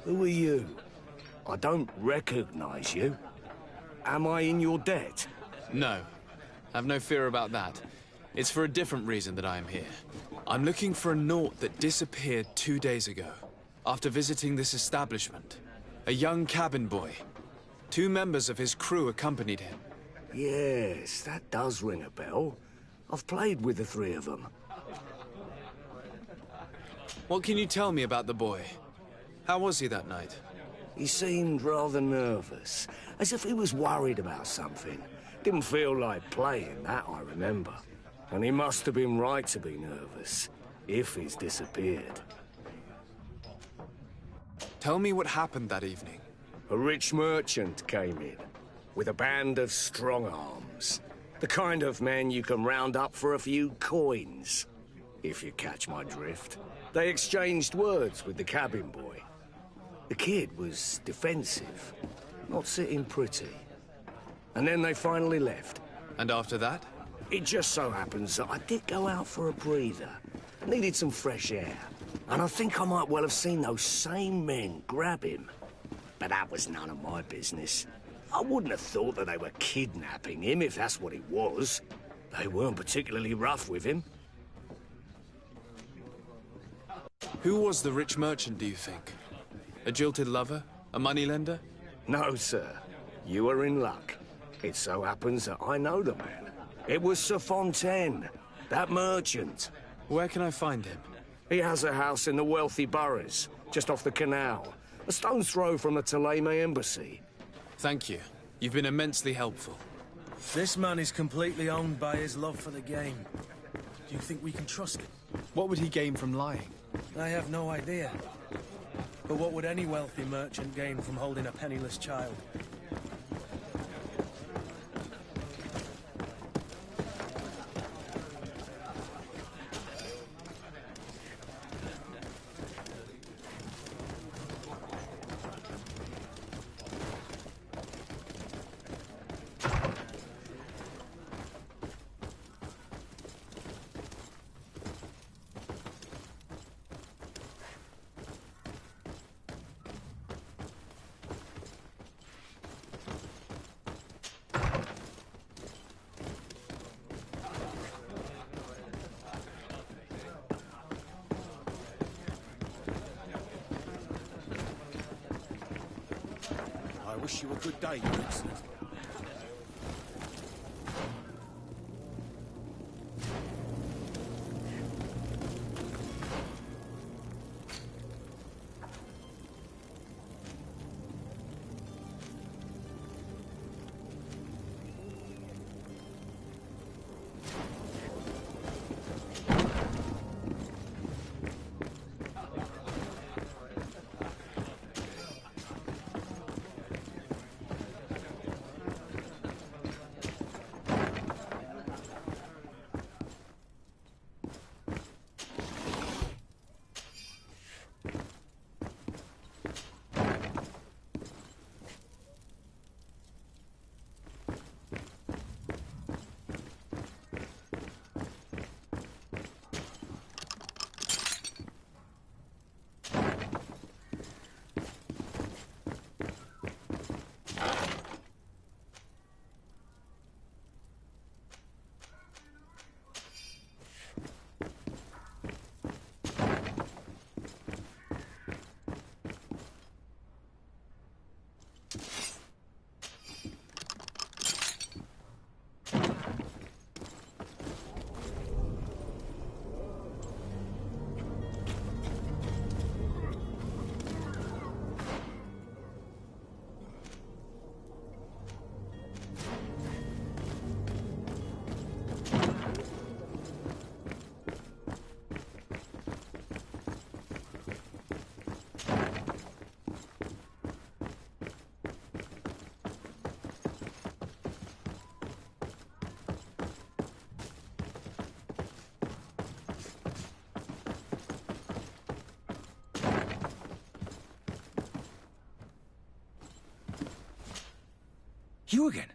Who are you? I don't recognize you. Am I in your debt? No. Have no fear about that. It's for a different reason that I am here. I'm looking for a Naut that disappeared 2 days ago, after visiting this establishment. A young cabin boy. 2 members of his crew accompanied him. Yes, that does ring a bell. I've played with the 3 of them. What can you tell me about the boy? How was he that night? He seemed rather nervous, as if he was worried about something. Didn't feel like playing, that I remember. And he must have been right to be nervous, if he's disappeared. Tell me what happened that evening. A rich merchant came in, with a band of strong arms. The kind of men you can round up for a few coins, if you catch my drift. They exchanged words with the cabin boy. The kid was defensive, not sitting pretty. And then they finally left. And after that? It just so happens that I did go out for a breather. Needed some fresh air. And I think I might well have seen those same men grab him. But that was none of my business. I wouldn't have thought that they were kidnapping him, if that's what it was. They weren't particularly rough with him. Who was the rich merchant, do you think? A jilted lover? A moneylender? No, sir. You are in luck. It so happens that I know the man. It was Sir Fontaine, that merchant. Where can I find him? He has a house in the wealthy boroughs, just off the canal. A stone's throw from the Theleme embassy. Thank you. You've been immensely helpful. This man is completely owned by his love for the game. Do you think we can trust him? What would he gain from lying? I have no idea. But what would any wealthy merchant gain from holding a penniless child? I wish you a good day, Your Excellency. You again?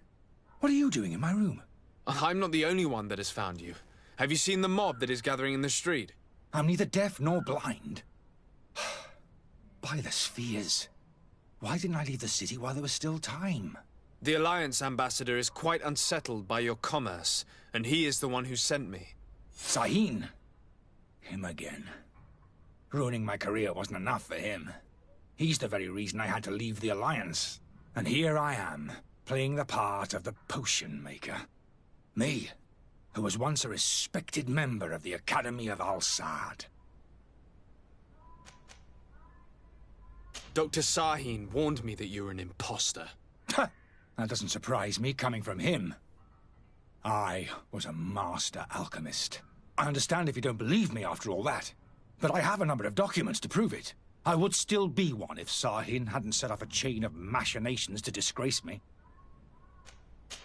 What are you doing in my room? I'm not the only one that has found you. Have you seen the mob that is gathering in the street? I'm neither deaf nor blind. By the spheres. Why didn't I leave the city while there was still time? The Alliance ambassador is quite unsettled by your commerce, and he is the one who sent me. Sahin. Him again. Ruining my career wasn't enough for him. He's the very reason I had to leave the Alliance. And here I am, playing the part of the potion maker. Me, who was once a respected member of the Academy of Al-Saad. Dr. Sahin warned me that you were an imposter. That doesn't surprise me, coming from him. I was a master alchemist. I understand if you don't believe me after all that, but I have a number of documents to prove it. I would still be one if Sahin hadn't set off a chain of machinations to disgrace me.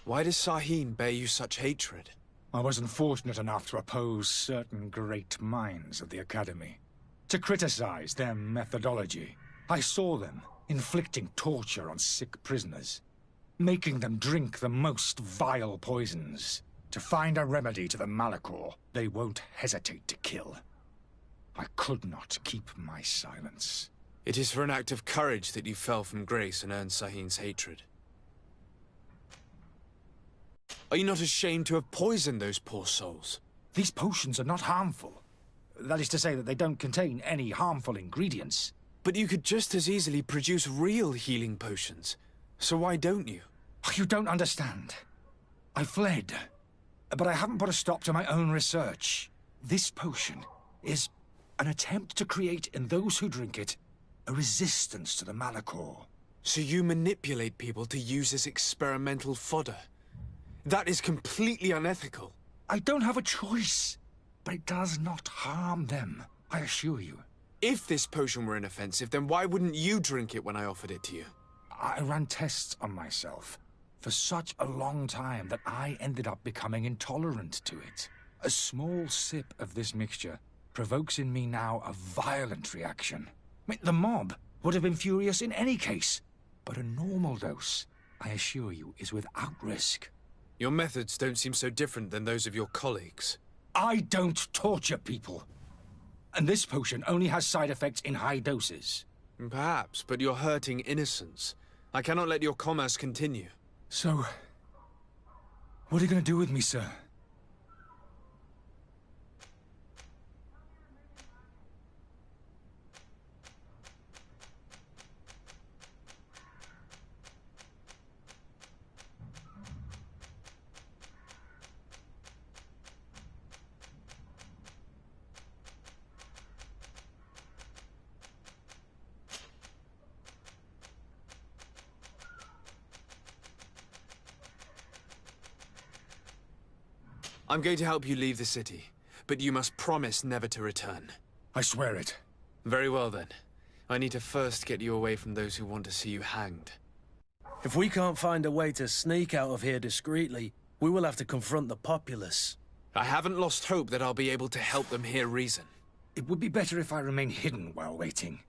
Why does Sahin bear you such hatred? I wasn't fortunate enough to oppose certain great minds of the Academy, to criticize their methodology. I saw them inflicting torture on sick prisoners, making them drink the most vile poisons. To find a remedy to the Malachor, they won't hesitate to kill. I could not keep my silence. It is for an act of courage that you fell from grace and earned Sahin's hatred. Are you not ashamed to have poisoned those poor souls? These potions are not harmful. That is to say that they don't contain any harmful ingredients. But you could just as easily produce real healing potions. So why don't you? You don't understand. I fled, but I haven't put a stop to my own research. This potion is an attempt to create in those who drink it a resistance to the Malachor. So you manipulate people to use as experimental fodder? That is completely unethical. I don't have a choice, but it does not harm them, I assure you. If this potion were inoffensive, then why wouldn't you drink it when I offered it to you? I ran tests on myself for such a long time that I ended up becoming intolerant to it. A small sip of this mixture provokes in me now a violent reaction. I mean, the mob would have been furious in any case, but a normal dose, I assure you, is without risk. Your methods don't seem so different than those of your colleagues. I don't torture people. And this potion only has side effects in high doses. Perhaps, but you're hurting innocents. I cannot let your commerce continue. So, what are you going to do with me, sir? I'm going to help you leave the city, but you must promise never to return. I swear it. Very well then. I need to first get you away from those who want to see you hanged. If we can't find a way to sneak out of here discreetly, we will have to confront the populace. I haven't lost hope that I'll be able to help them hear reason. It would be better if I remain hidden while waiting.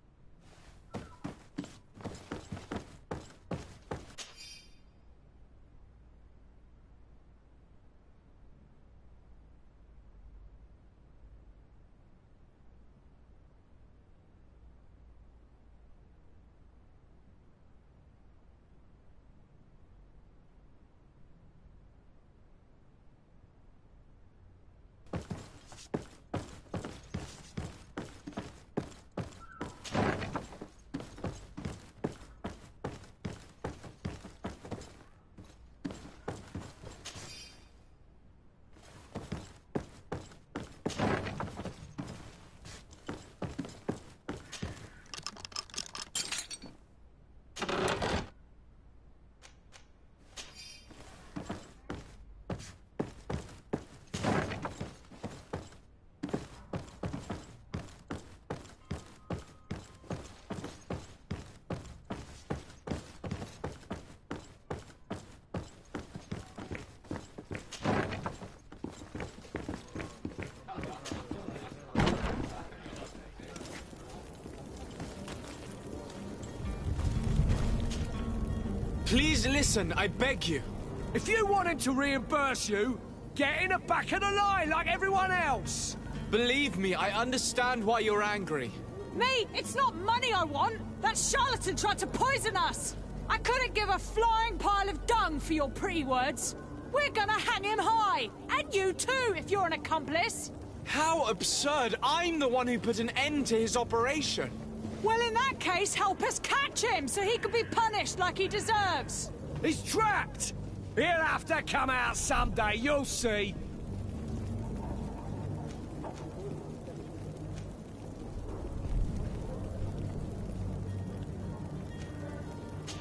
Please listen, I beg you. If you wanted to reimburse you, get in the back of the line like everyone else. Believe me, I understand why you're angry. Me? It's not money I want! That charlatan tried to poison us! I couldn't give a flying pile of dung for your pretty words. We're gonna hang him high! And you too, if you're an accomplice! How absurd! I'm the one who put an end to his operation! Well, in that case, help us catch him so he can be punished like he deserves! He's trapped! He'll have to come out someday, you'll see.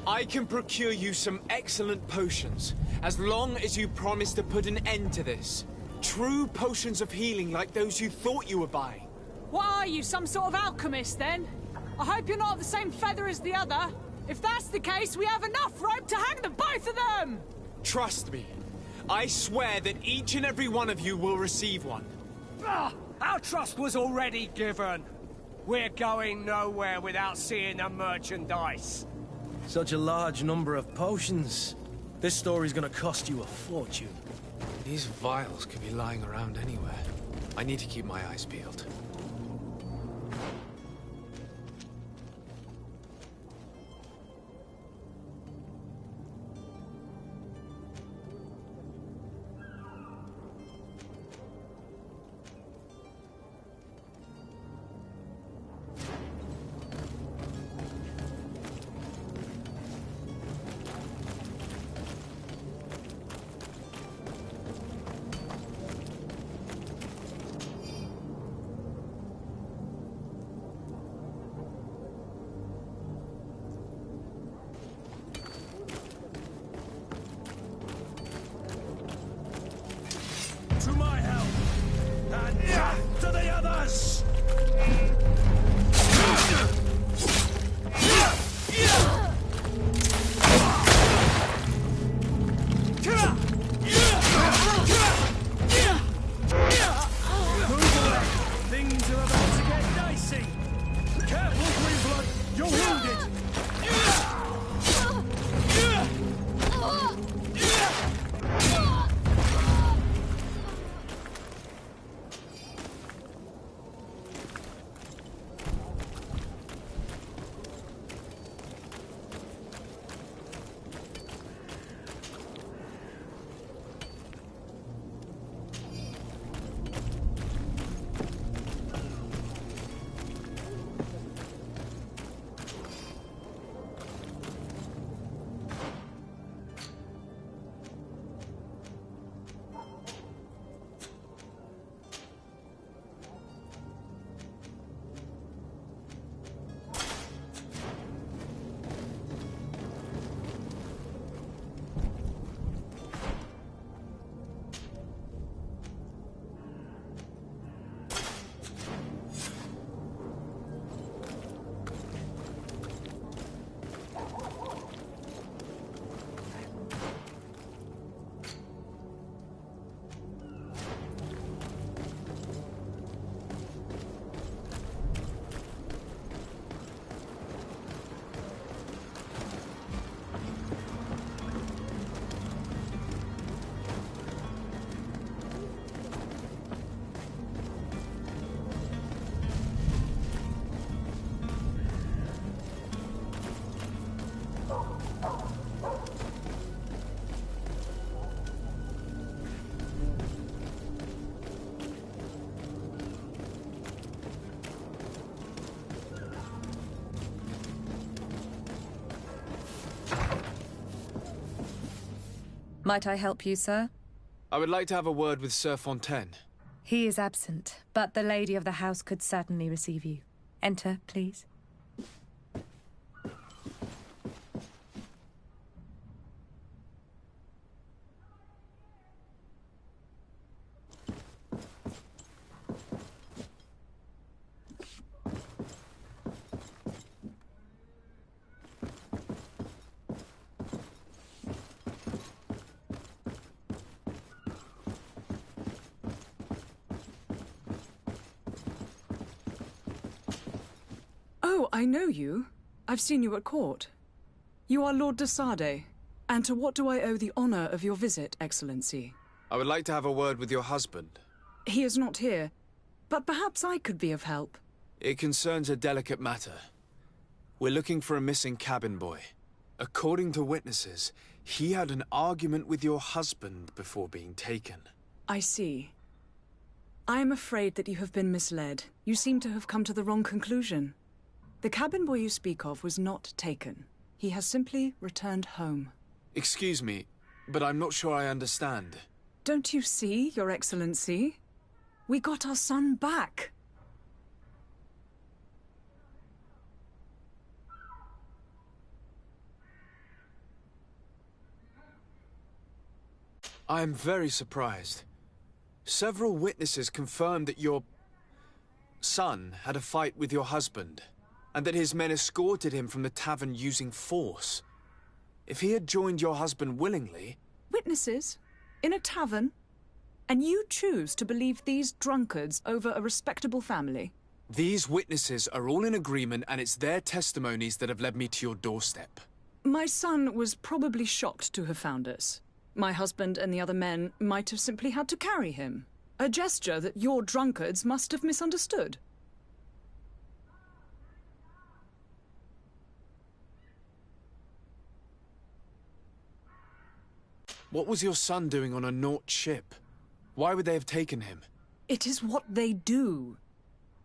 I can procure you some excellent potions, as long as you promise to put an end to this. True potions of healing like those you thought you were buying. What are you, some sort of alchemist, then? I hope you're not the same feather as the other. If that's the case, we have enough rope to hang the both of them! Trust me. I swear that each and every one of you will receive one. Ah, our trust was already given. We're going nowhere without seeing the merchandise. Such a large number of potions. This story's gonna cost you a fortune. These vials could be lying around anywhere. I need to keep my eyes peeled. To my help! And death to the others! Things are about to get dicey! Careful, Greenblood! You're wounded! Might I help you, sir? I would like to have a word with Sir Fontaine. He is absent, but the lady of the house could certainly receive you. Enter, please. Oh, I know you. I've seen you at court. You are Lord de Sade. And to what do I owe the honor of your visit, Excellency? I would like to have a word with your husband. He is not here, but perhaps I could be of help. It concerns a delicate matter. We're looking for a missing cabin boy. According to witnesses, he had an argument with your husband before being taken. I see. I am afraid that you have been misled. You seem to have come to the wrong conclusion. The cabin boy you speak of was not taken. He has simply returned home. Excuse me, but I'm not sure I understand. Don't you see, Your Excellency? We got our son back. I am very surprised. Several witnesses confirmed that your son had a fight with your husband, and that his men escorted him from the tavern using force. If he had joined your husband willingly... Witnesses? In a tavern? And you choose to believe these drunkards over a respectable family? These witnesses are all in agreement, and it's their testimonies that have led me to your doorstep. My son was probably shocked to have found us. My husband and the other men might have simply had to carry him. A gesture that your drunkards must have misunderstood. What was your son doing on a Naut ship? Why would they have taken him? It is what they do.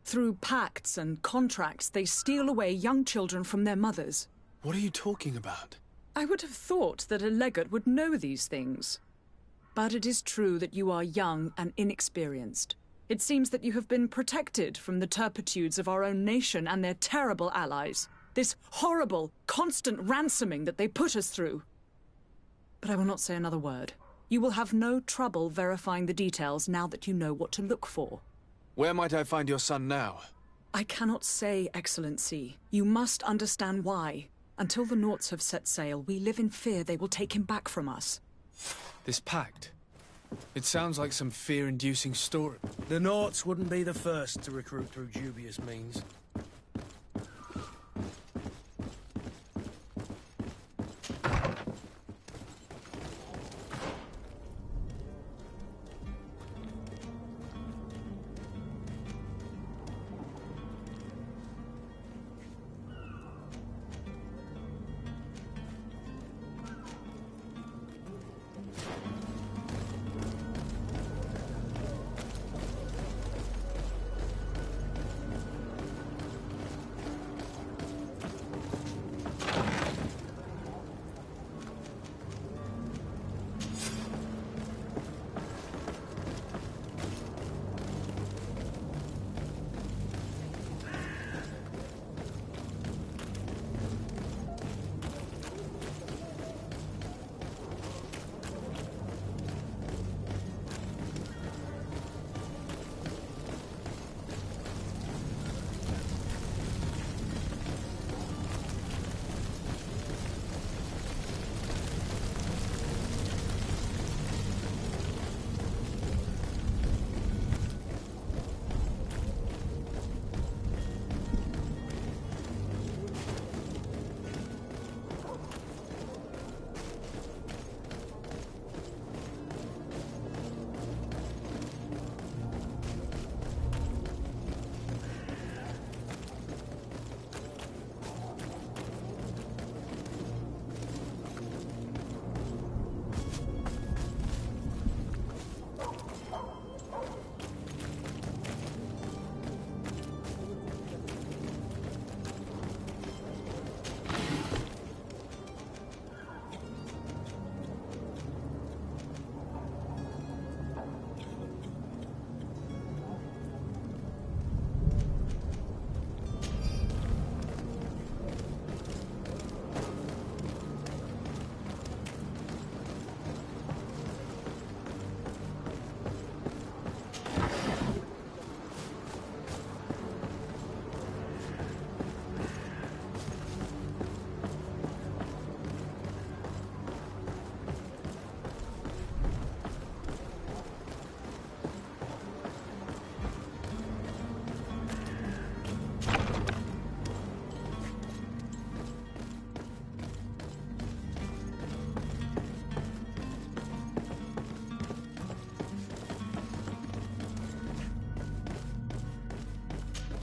Through pacts and contracts, they steal away young children from their mothers. What are you talking about? I would have thought that a legate would know these things. But it is true that you are young and inexperienced. It seems that you have been protected from the turpitudes of our own nation and their terrible allies. This horrible, constant ransoming that they put us through. But I will not say another word. You will have no trouble verifying the details now that you know what to look for. Where might I find your son now? I cannot say, Excellency. You must understand why. Until the Nauts have set sail, we live in fear they will take him back from us. This pact? It sounds like some fear-inducing story. The Nauts wouldn't be the first to recruit through dubious means.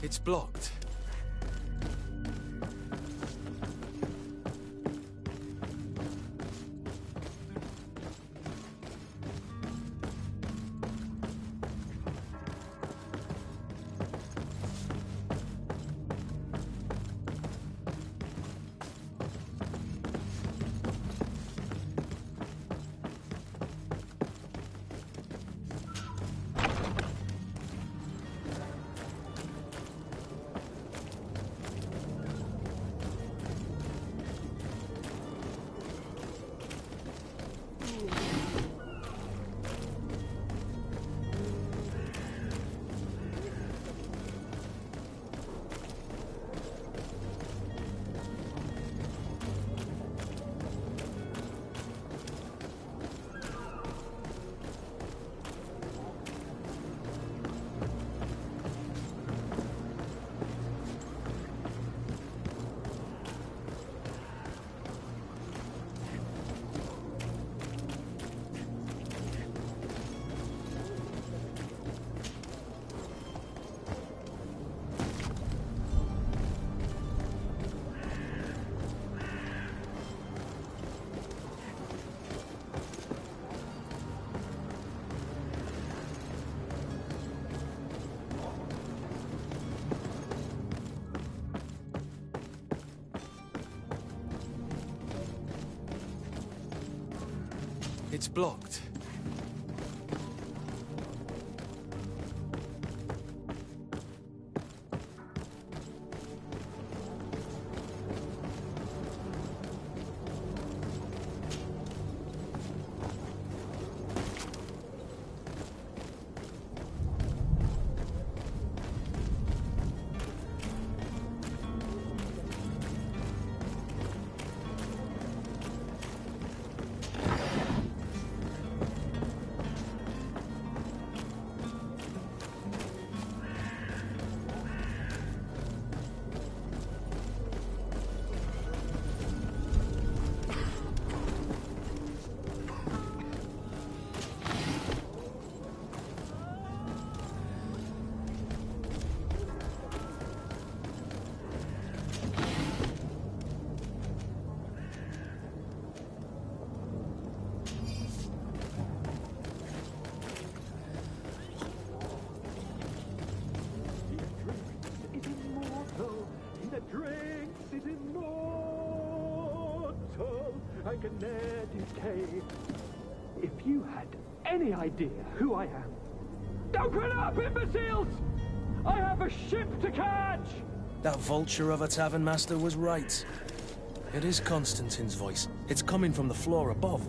It's blocked. It's blocked. If you had any idea who I am... Open up, imbeciles! I have a ship to catch! That vulture of a tavern master was right. It is Constantine's voice. It's coming from the floor above.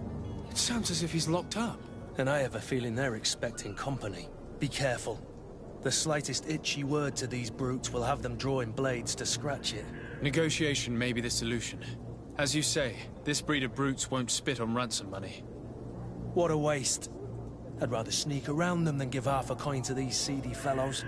It sounds as if he's locked up. And I have a feeling they're expecting company. Be careful. The slightest itchy word to these brutes will have them drawing blades to scratch it. Negotiation may be the solution. As you say, this breed of brutes won't spit on ransom money. What a waste. I'd rather sneak around them than give half a coin to these seedy fellows.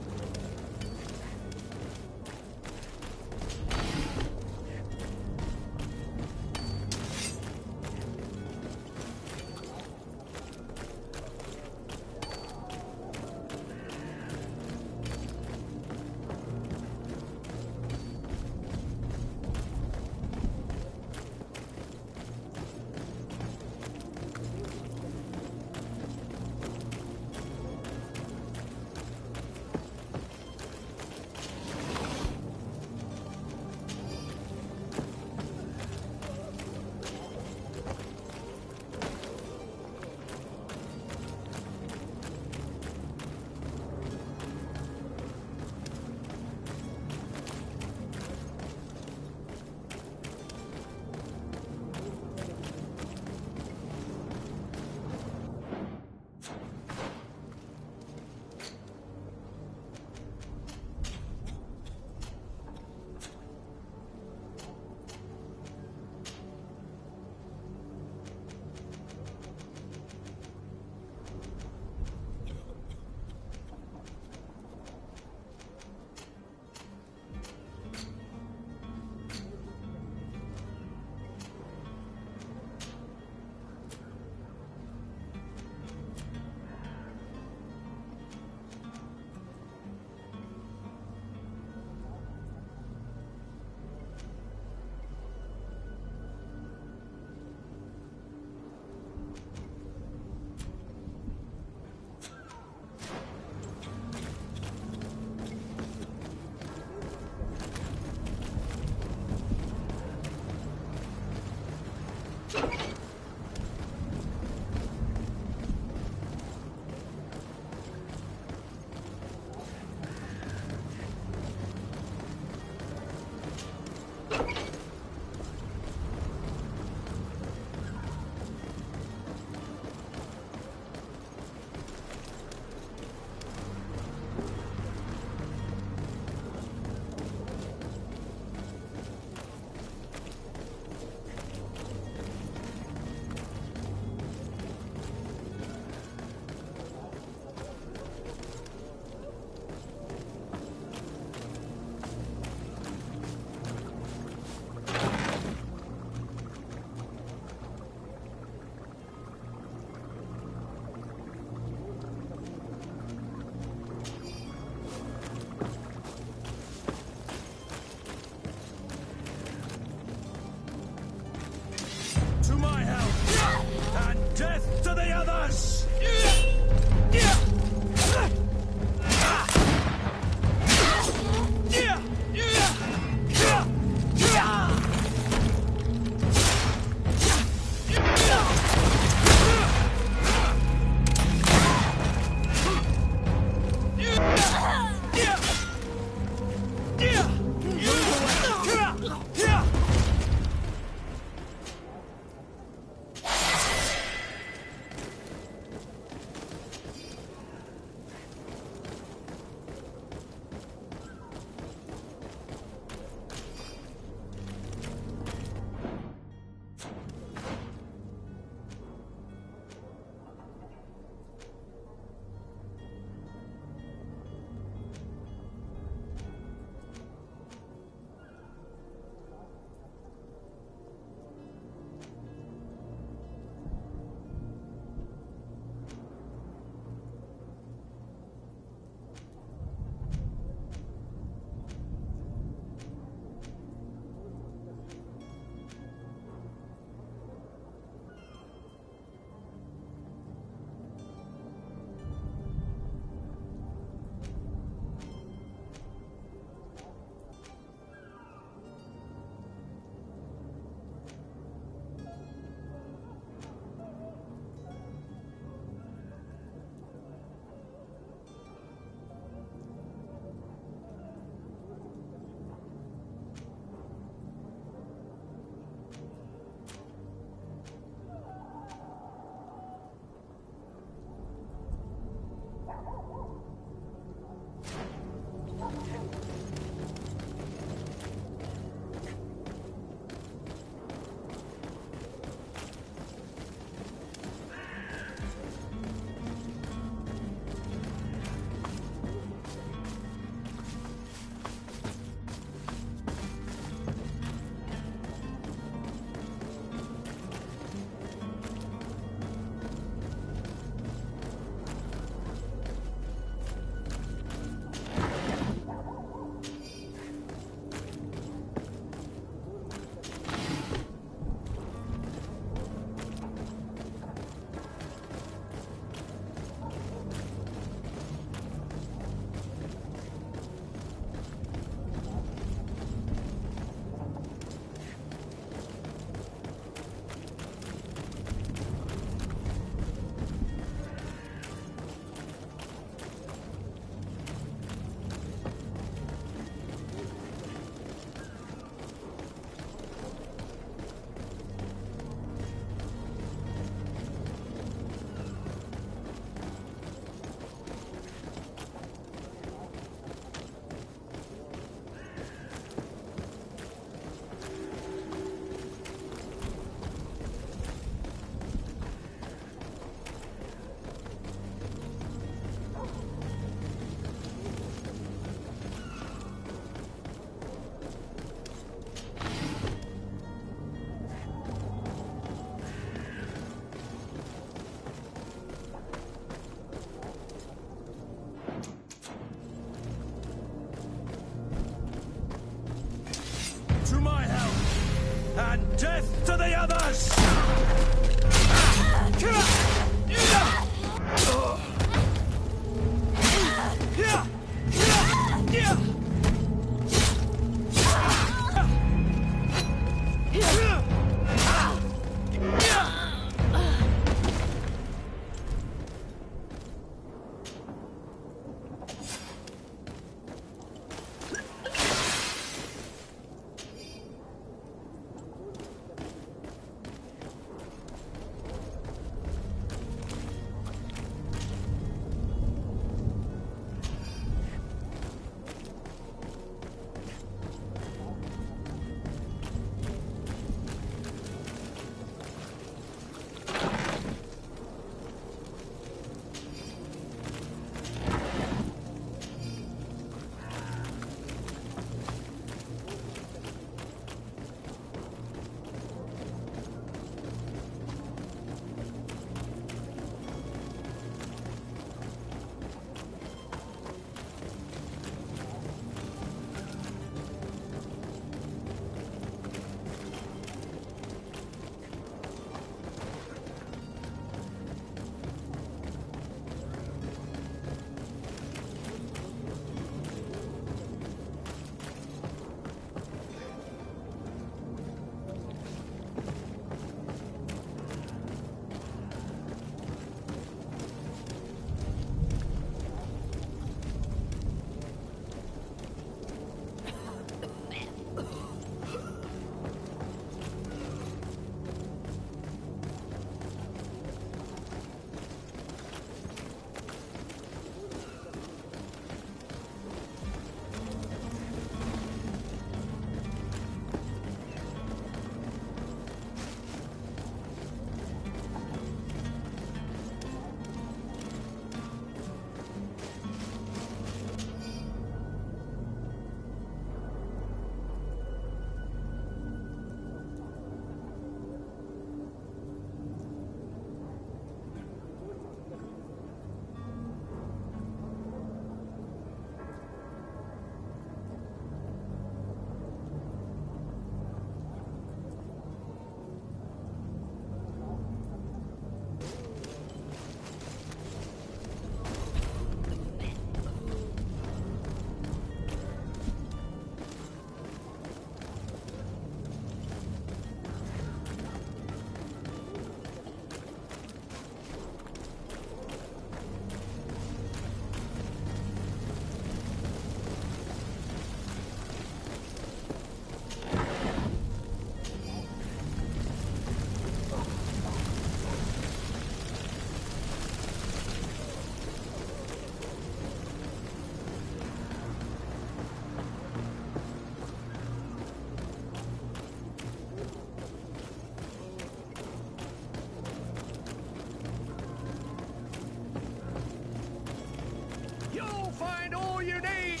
find all you need.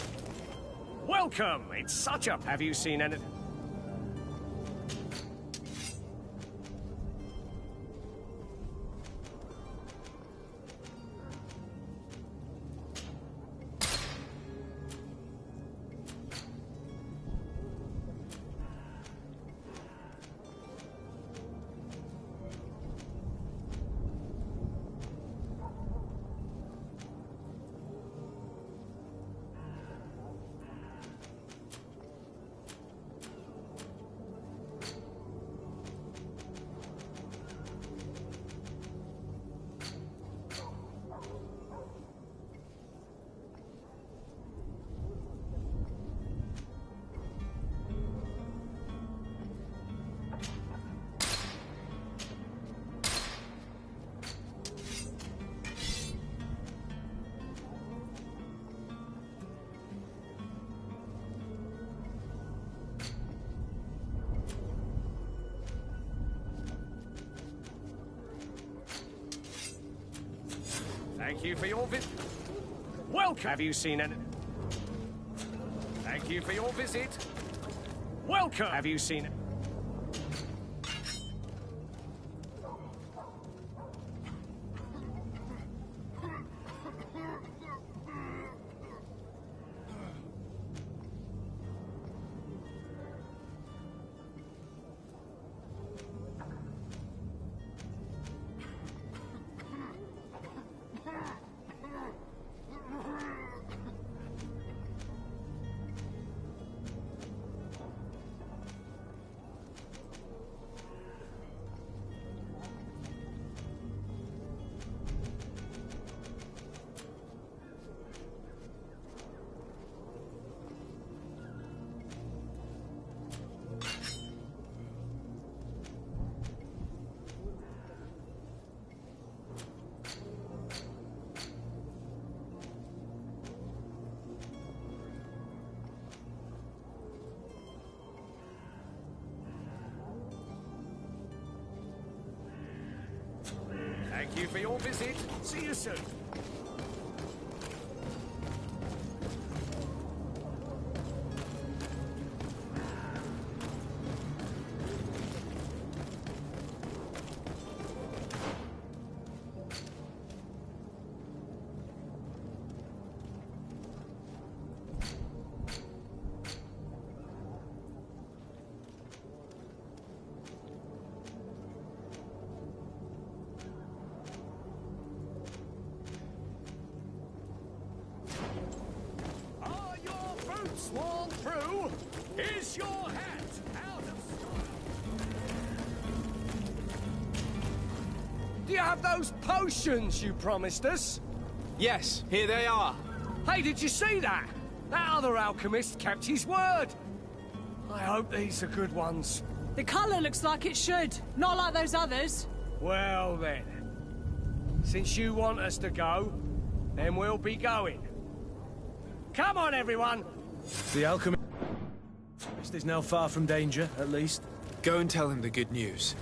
Welcome. It's such a... Have you seen anything? Thank you for your visit. Welcome. Have you seen any? Thank you for your visit. Welcome. Have you seen it? Thank you for your visit. See you soon. Sworn through, is your hat out of style? Do you have those potions you promised us? Yes, here they are. Hey, did you see that? That other alchemist kept his word. I hope these are good ones. The colour looks like it should, not like those others. Well then, since you want us to go, then we'll be going. Come on, everyone! The alchemist is now far from danger, at least. Go and tell him the good news.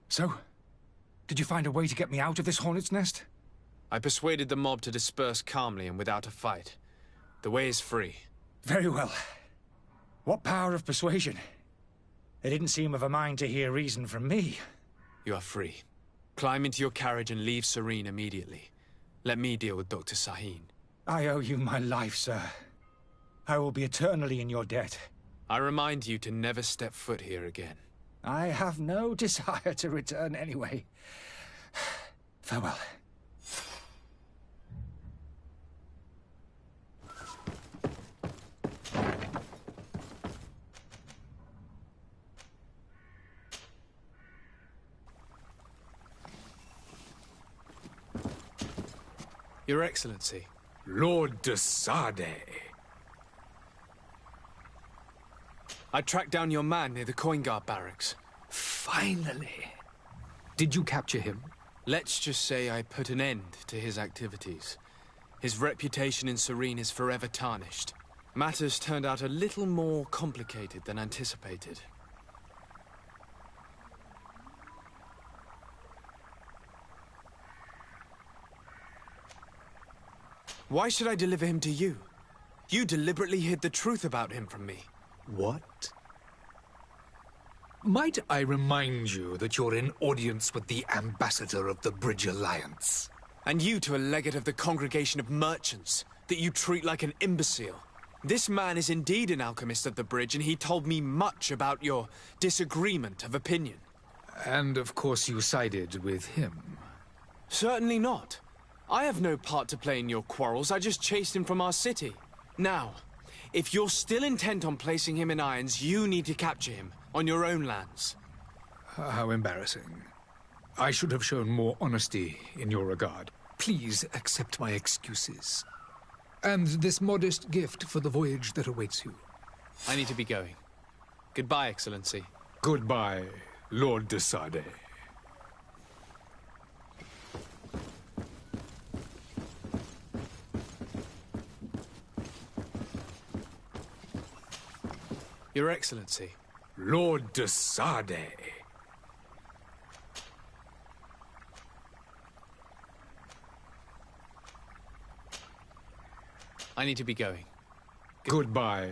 So? Did you find a way to get me out of this hornet's nest? I persuaded the mob to disperse calmly and without a fight. The way is free. Very well. What power of persuasion? They didn't seem of a mind to hear reason from me. You are free. Climb into your carriage and leave Serene immediately. Let me deal with Dr. Sahin. I owe you my life, sir. I will be eternally in your debt. I remind you to never step foot here again. I have no desire to return anyway. Farewell. Your Excellency. Lord de Sade. I tracked down your man near the Coin Guard barracks. Finally. Did you capture him? Let's just say I put an end to his activities. His reputation in Serene is forever tarnished. Matters turned out a little more complicated than anticipated. Why should I deliver him to you? You deliberately hid the truth about him from me. What? Might I remind you that you're in audience with the ambassador of the Bridge Alliance? And you to a legate of the Congregation of Merchants, that you treat like an imbecile. This man is indeed an alchemist of the Bridge, and he told me much about your disagreement of opinion. And of course you sided with him. Certainly not. I have no part to play in your quarrels. I just chased him from our city. Now, if you're still intent on placing him in irons, you need to capture him on your own lands. How embarrassing. I should have shown more honesty in your regard. Please accept my excuses. And this modest gift for the voyage that awaits you. I need to be going. Goodbye, Excellency. Goodbye, Lord de Sade. Your Excellency. Lord de Sade. I need to be going. Goodbye.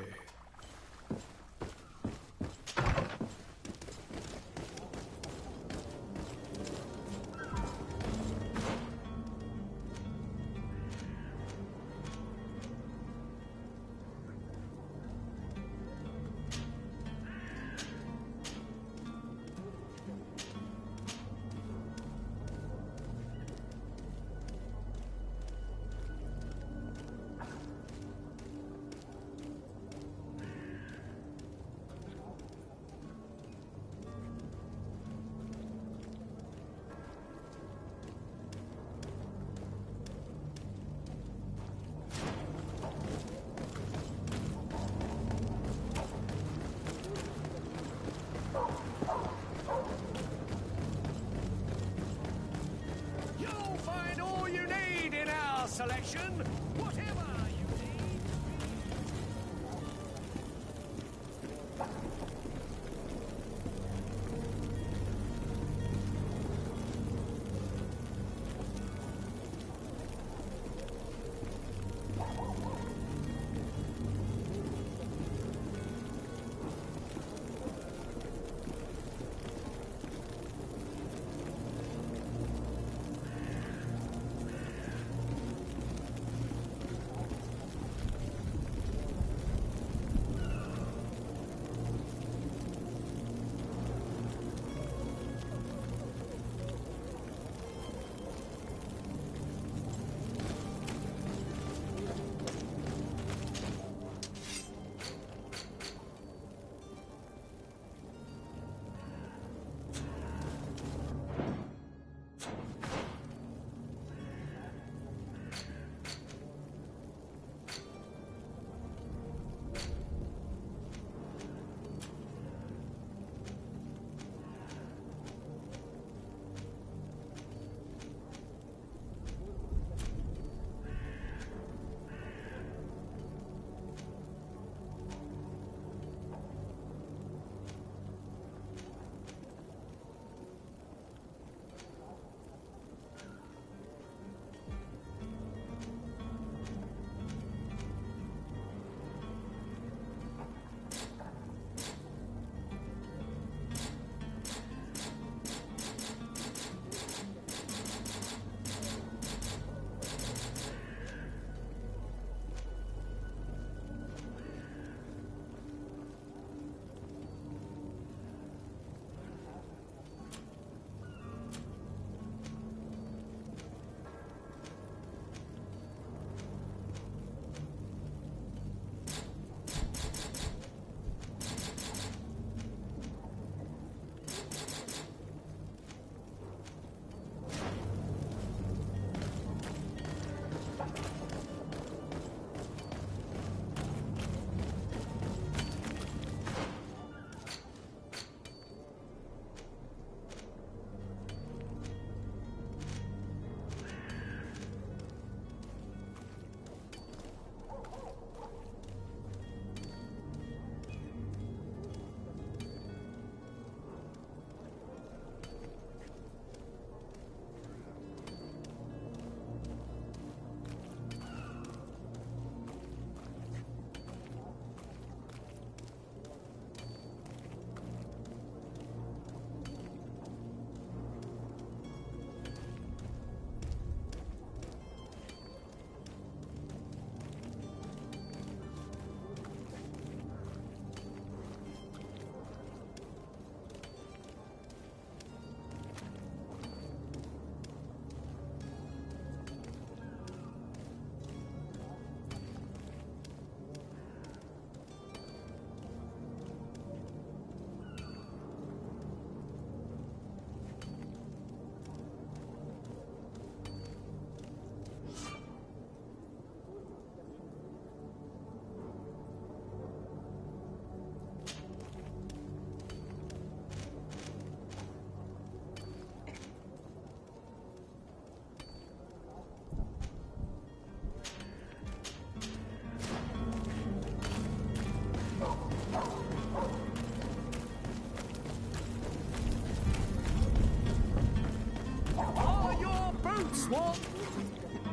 what?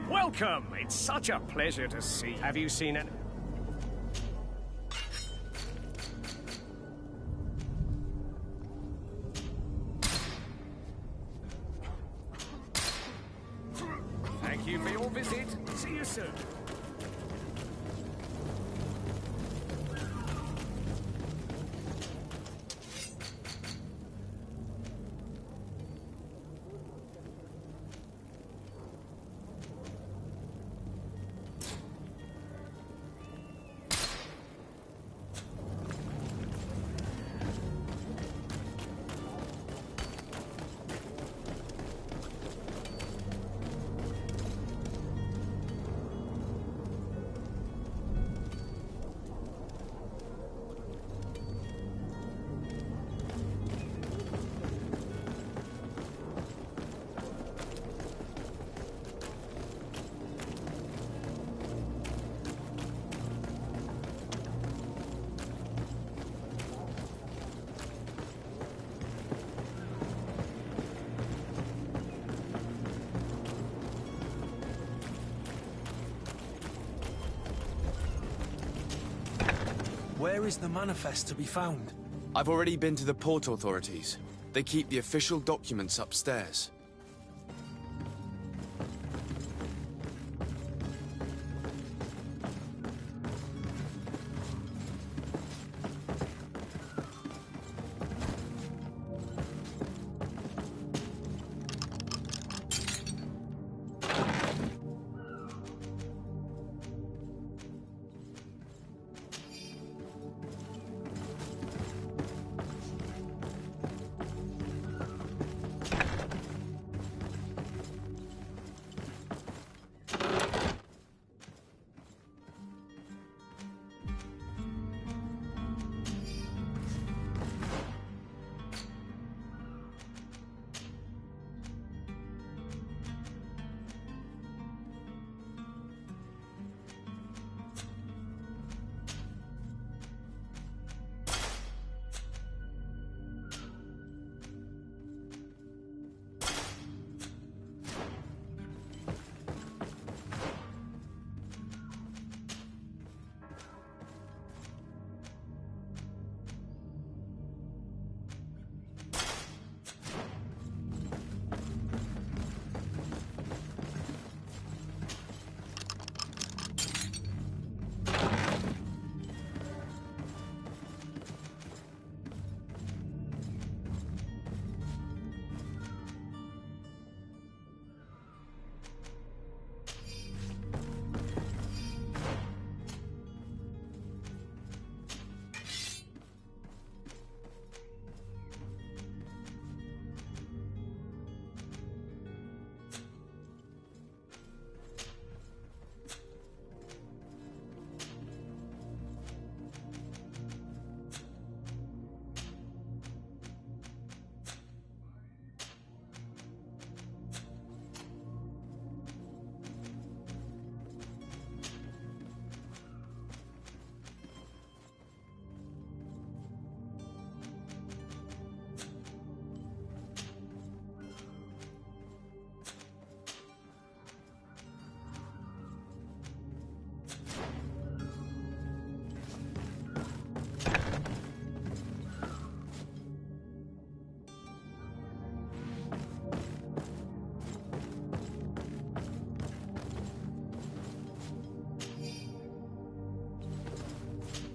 Welcome! It's such a pleasure to see. Have you seen it? Thank you for your visit. See you soon. Where is the manifest to be found? I've already been to the port authorities. They keep the official documents upstairs.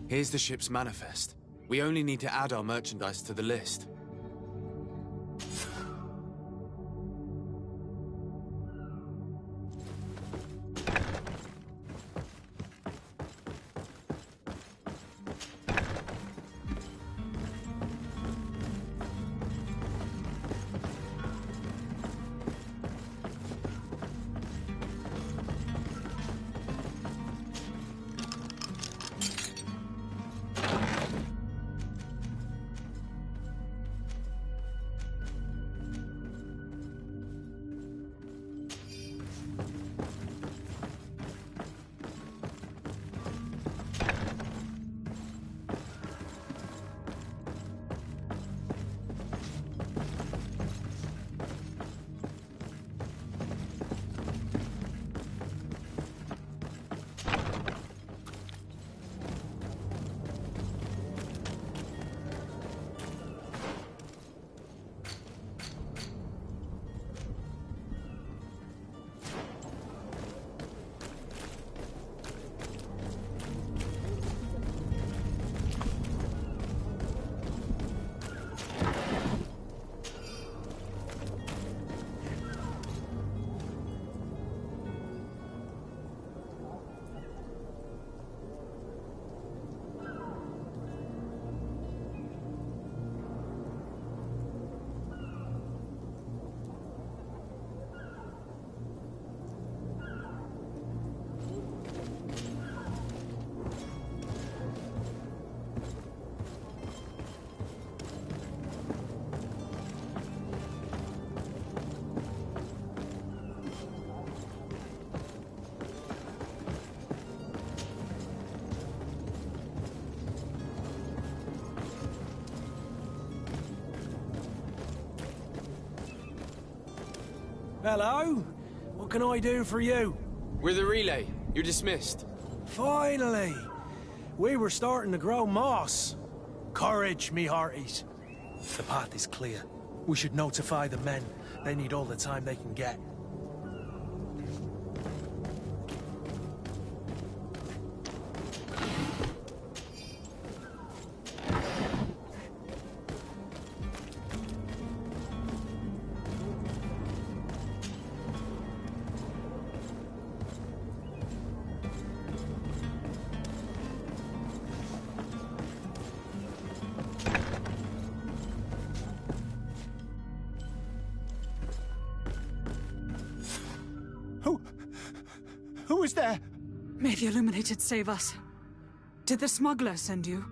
Here's the ship's manifest. We only need to add our merchandise to the list. Hello? What can I do for you? We're the relay. You're dismissed. Finally! We were starting to grow moss. Courage, me hearties. The path is clear. We should notify the men. They need all the time they can get. Who is there? May the Illuminated save us. Did the smuggler send you?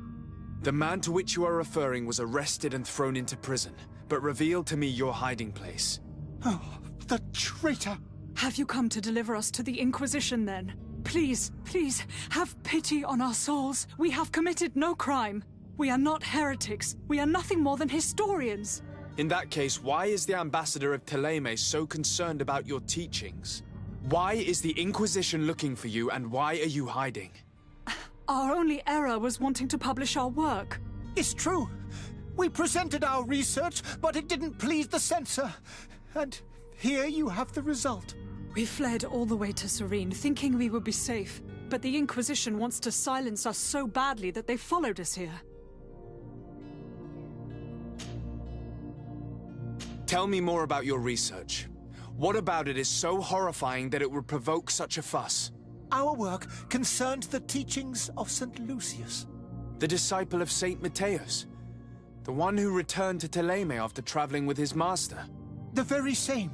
The man to which you are referring was arrested and thrown into prison, but revealed to me your hiding place. Oh, the traitor! Have you come to deliver us to the Inquisition, then? Please, please, have pity on our souls. We have committed no crime. We are not heretics. We are nothing more than historians. In that case, why is the ambassador of Thélème so concerned about your teachings? Why is the Inquisition looking for you, and why are you hiding? Our only error was wanting to publish our work. It's true. We presented our research, but it didn't please the censor. And here you have the result. We fled all the way to Serene, thinking we would be safe. But the Inquisition wants to silence us so badly that they followed us here. Tell me more about your research. What about it is so horrifying that it would provoke such a fuss? Our work concerned the teachings of St. Lucius. The disciple of Saint Matthias? The one who returned to Thélème after traveling with his master? The very same.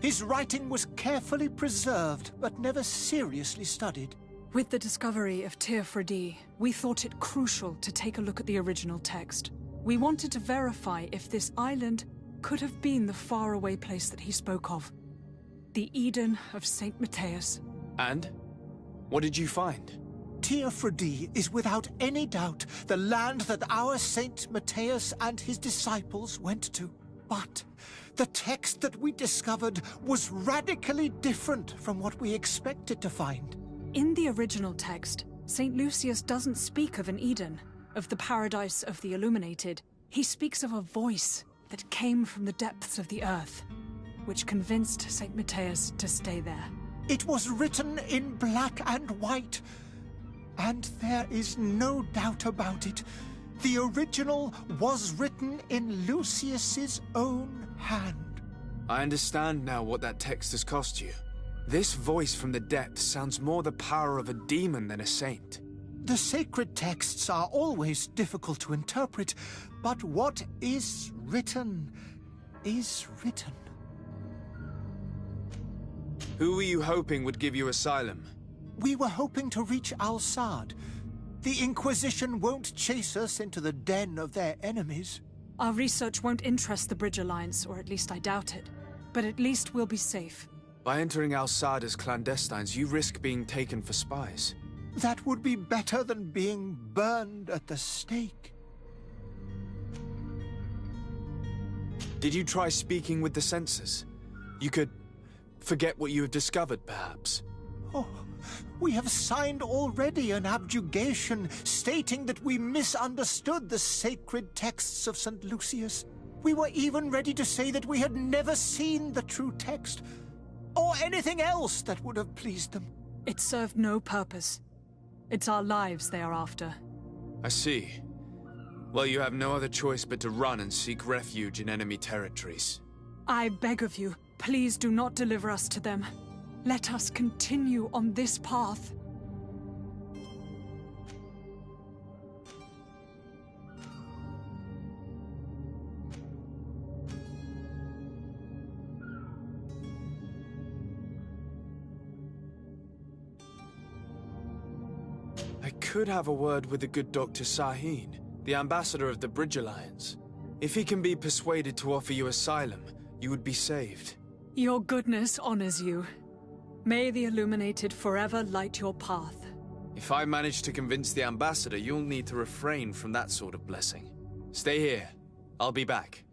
His writing was carefully preserved, but never seriously studied. With the discovery of Teofredi, we thought it crucial to take a look at the original text. We wanted to verify if this island could have been the faraway place that he spoke of. The Eden of Saint Matthias. And? What did you find? Teofredi is without any doubt the land that our Saint Matthias and his disciples went to. But the text that we discovered was radically different from what we expected to find. In the original text, Saint Lucius doesn't speak of an Eden, of the paradise of the Illuminated. He speaks of a voice that came from the depths of the earth, which convinced Saint Matthias to stay there. It was written in black and white, and there is no doubt about it. The original was written in Lucius's own hand. I understand now what that text has cost you. This voice from the depths sounds more the power of a demon than a saint. The sacred texts are always difficult to interpret, but what is written is written. Who were you hoping would give you asylum? We were hoping to reach Al-Sad. The Inquisition won't chase us into the den of their enemies. Our research won't interest the Bridge Alliance, or at least I doubt it. But at least we'll be safe. By entering Al-Sad as clandestines, you risk being taken for spies. That would be better than being burned at the stake. Did you try speaking with the censors? You could forget what you have discovered, perhaps. Oh, we have signed already an abjugation stating that we misunderstood the sacred texts of St. Lucius. We were even ready to say that we had never seen the true text, or anything else that would have pleased them. It served no purpose. It's our lives they are after. I see. Well, you have no other choice but to run and seek refuge in enemy territories. I beg of you, please do not deliver us to them. Let us continue on this path. I could have a word with the good Dr. Sahin, the ambassador of the Bridge Alliance. If he can be persuaded to offer you asylum, you would be saved. Your goodness honors you. May the Illuminated forever light your path. If I manage to convince the ambassador, you'll need to refrain from that sort of blessing. Stay here. I'll be back.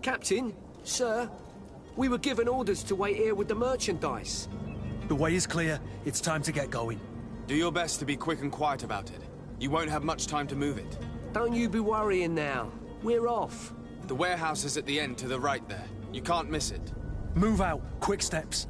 Captain, sir, we were given orders to wait here with the merchandise. The way is clear. It's time to get going. Do your best to be quick and quiet about it. You won't have much time to move it. Don't you be worrying now. We're off. The warehouse is at the end to the right there. You can't miss it. Move out. Quick steps.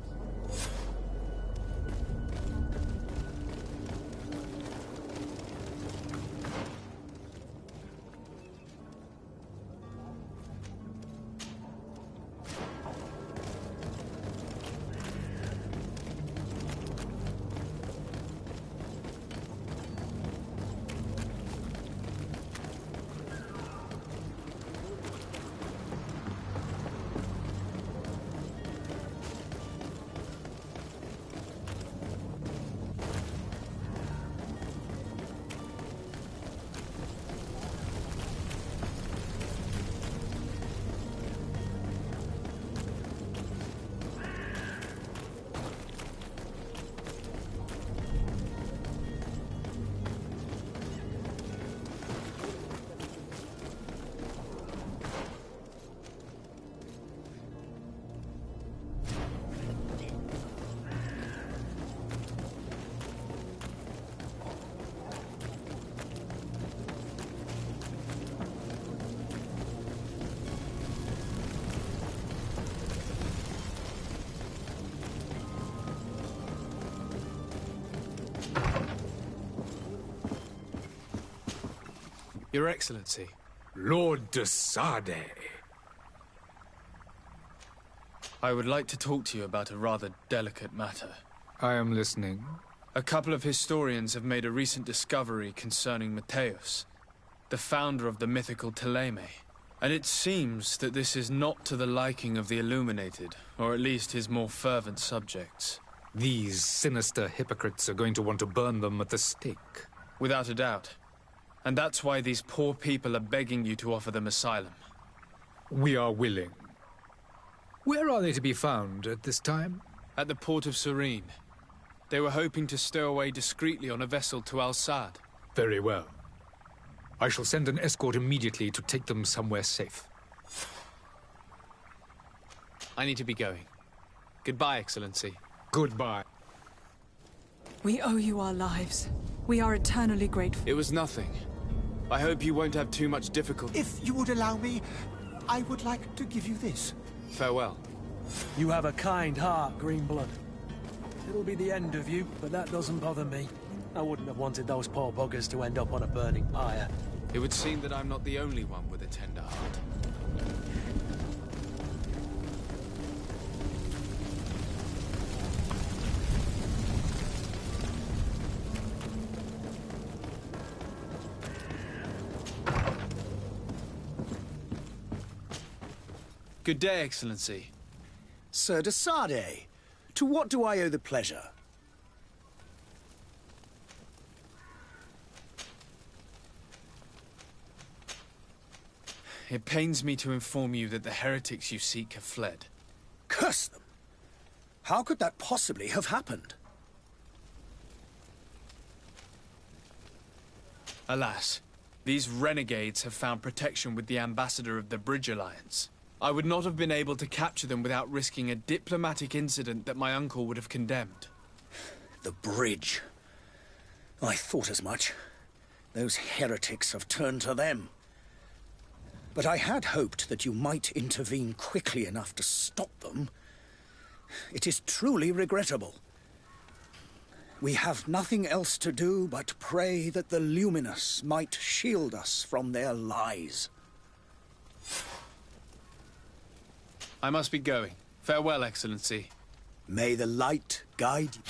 Your Excellency. Lord de Sade. I would like to talk to you about a rather delicate matter. I am listening. A couple of historians have made a recent discovery concerning Mateus, the founder of the mythical Teleme. And it seems that this is not to the liking of the Illuminated, or at least his more fervent subjects. These sinister hypocrites are going to want to burn them at the stake. Without a doubt. And that's why these poor people are begging you to offer them asylum. We are willing. Where are they to be found at this time? At the port of Tryin. They were hoping to stow away discreetly on a vessel to Al-Sad. Very well. I shall send an escort immediately to take them somewhere safe. I need to be going. Goodbye, Excellency. Goodbye. We owe you our lives. We are eternally grateful. It was nothing. I hope you won't have too much difficulty. If you would allow me, I would like to give you this. Farewell. You have a kind heart, Greenblood. It'll be the end of you, but that doesn't bother me. I wouldn't have wanted those poor buggers to end up on a burning pyre. It would seem that I'm not the only one with a tender heart. Good day, Excellency. Sir de Sade, to what do I owe the pleasure? It pains me to inform you that the heretics you seek have fled. Curse them! How could that possibly have happened? Alas, these renegades have found protection with the ambassador of the Bridge Alliance. I would not have been able to capture them without risking a diplomatic incident that my uncle would have condemned. The bridge. I thought as much. Those heretics have turned to them. But I had hoped that you might intervene quickly enough to stop them. It is truly regrettable. We have nothing else to do but pray that the Luminous might shield us from their lies. I must be going. Farewell, Excellency. May the light guide you.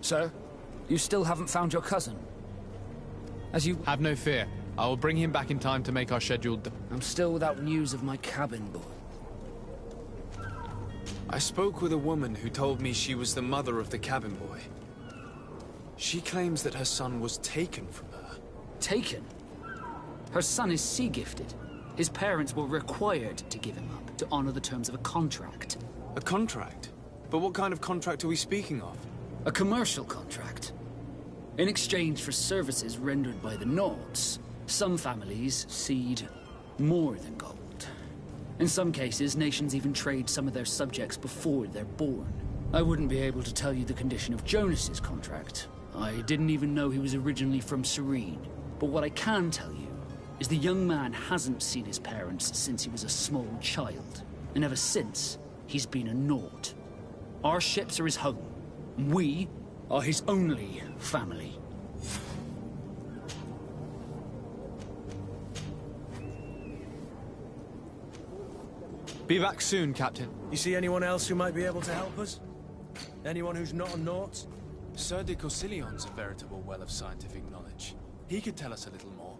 Sir, you still haven't found your cousin. Have no fear. I will bring him back in time to make our scheduled... I'm still without news of my cabin boy. I spoke with a woman who told me she was the mother of the cabin boy. She claims that her son was taken from her. Taken? Her son is sea-gifted. His parents were required to give him up to honor the terms of a contract. A contract? But what kind of contract are we speaking of? A commercial contract. In exchange for services rendered by the Nords, some families cede more than gold. In some cases, nations even trade some of their subjects before they're born. I wouldn't be able to tell you the condition of Jonas's contract. I didn't even know he was originally from Tryin. But what I can tell you is the young man hasn't seen his parents since he was a small child. And ever since, he's been a Nord. Our ships are his home. We are his only family. Be back soon, Captain. You see anyone else who might be able to help us? Anyone who's not a Nort? Sir de Corsillion's a veritable well of scientific knowledge. He could tell us a little more.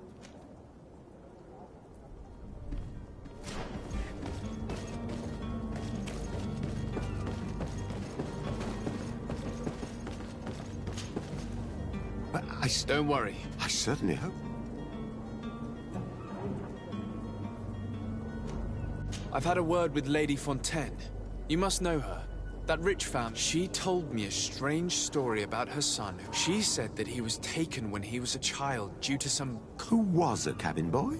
Don't worry. I certainly hope. I've had a word with Lady Fontaine. You must know her. That rich family. She told me a strange story about her son. She said that he was taken when he was a child due to some... Who was a cabin boy?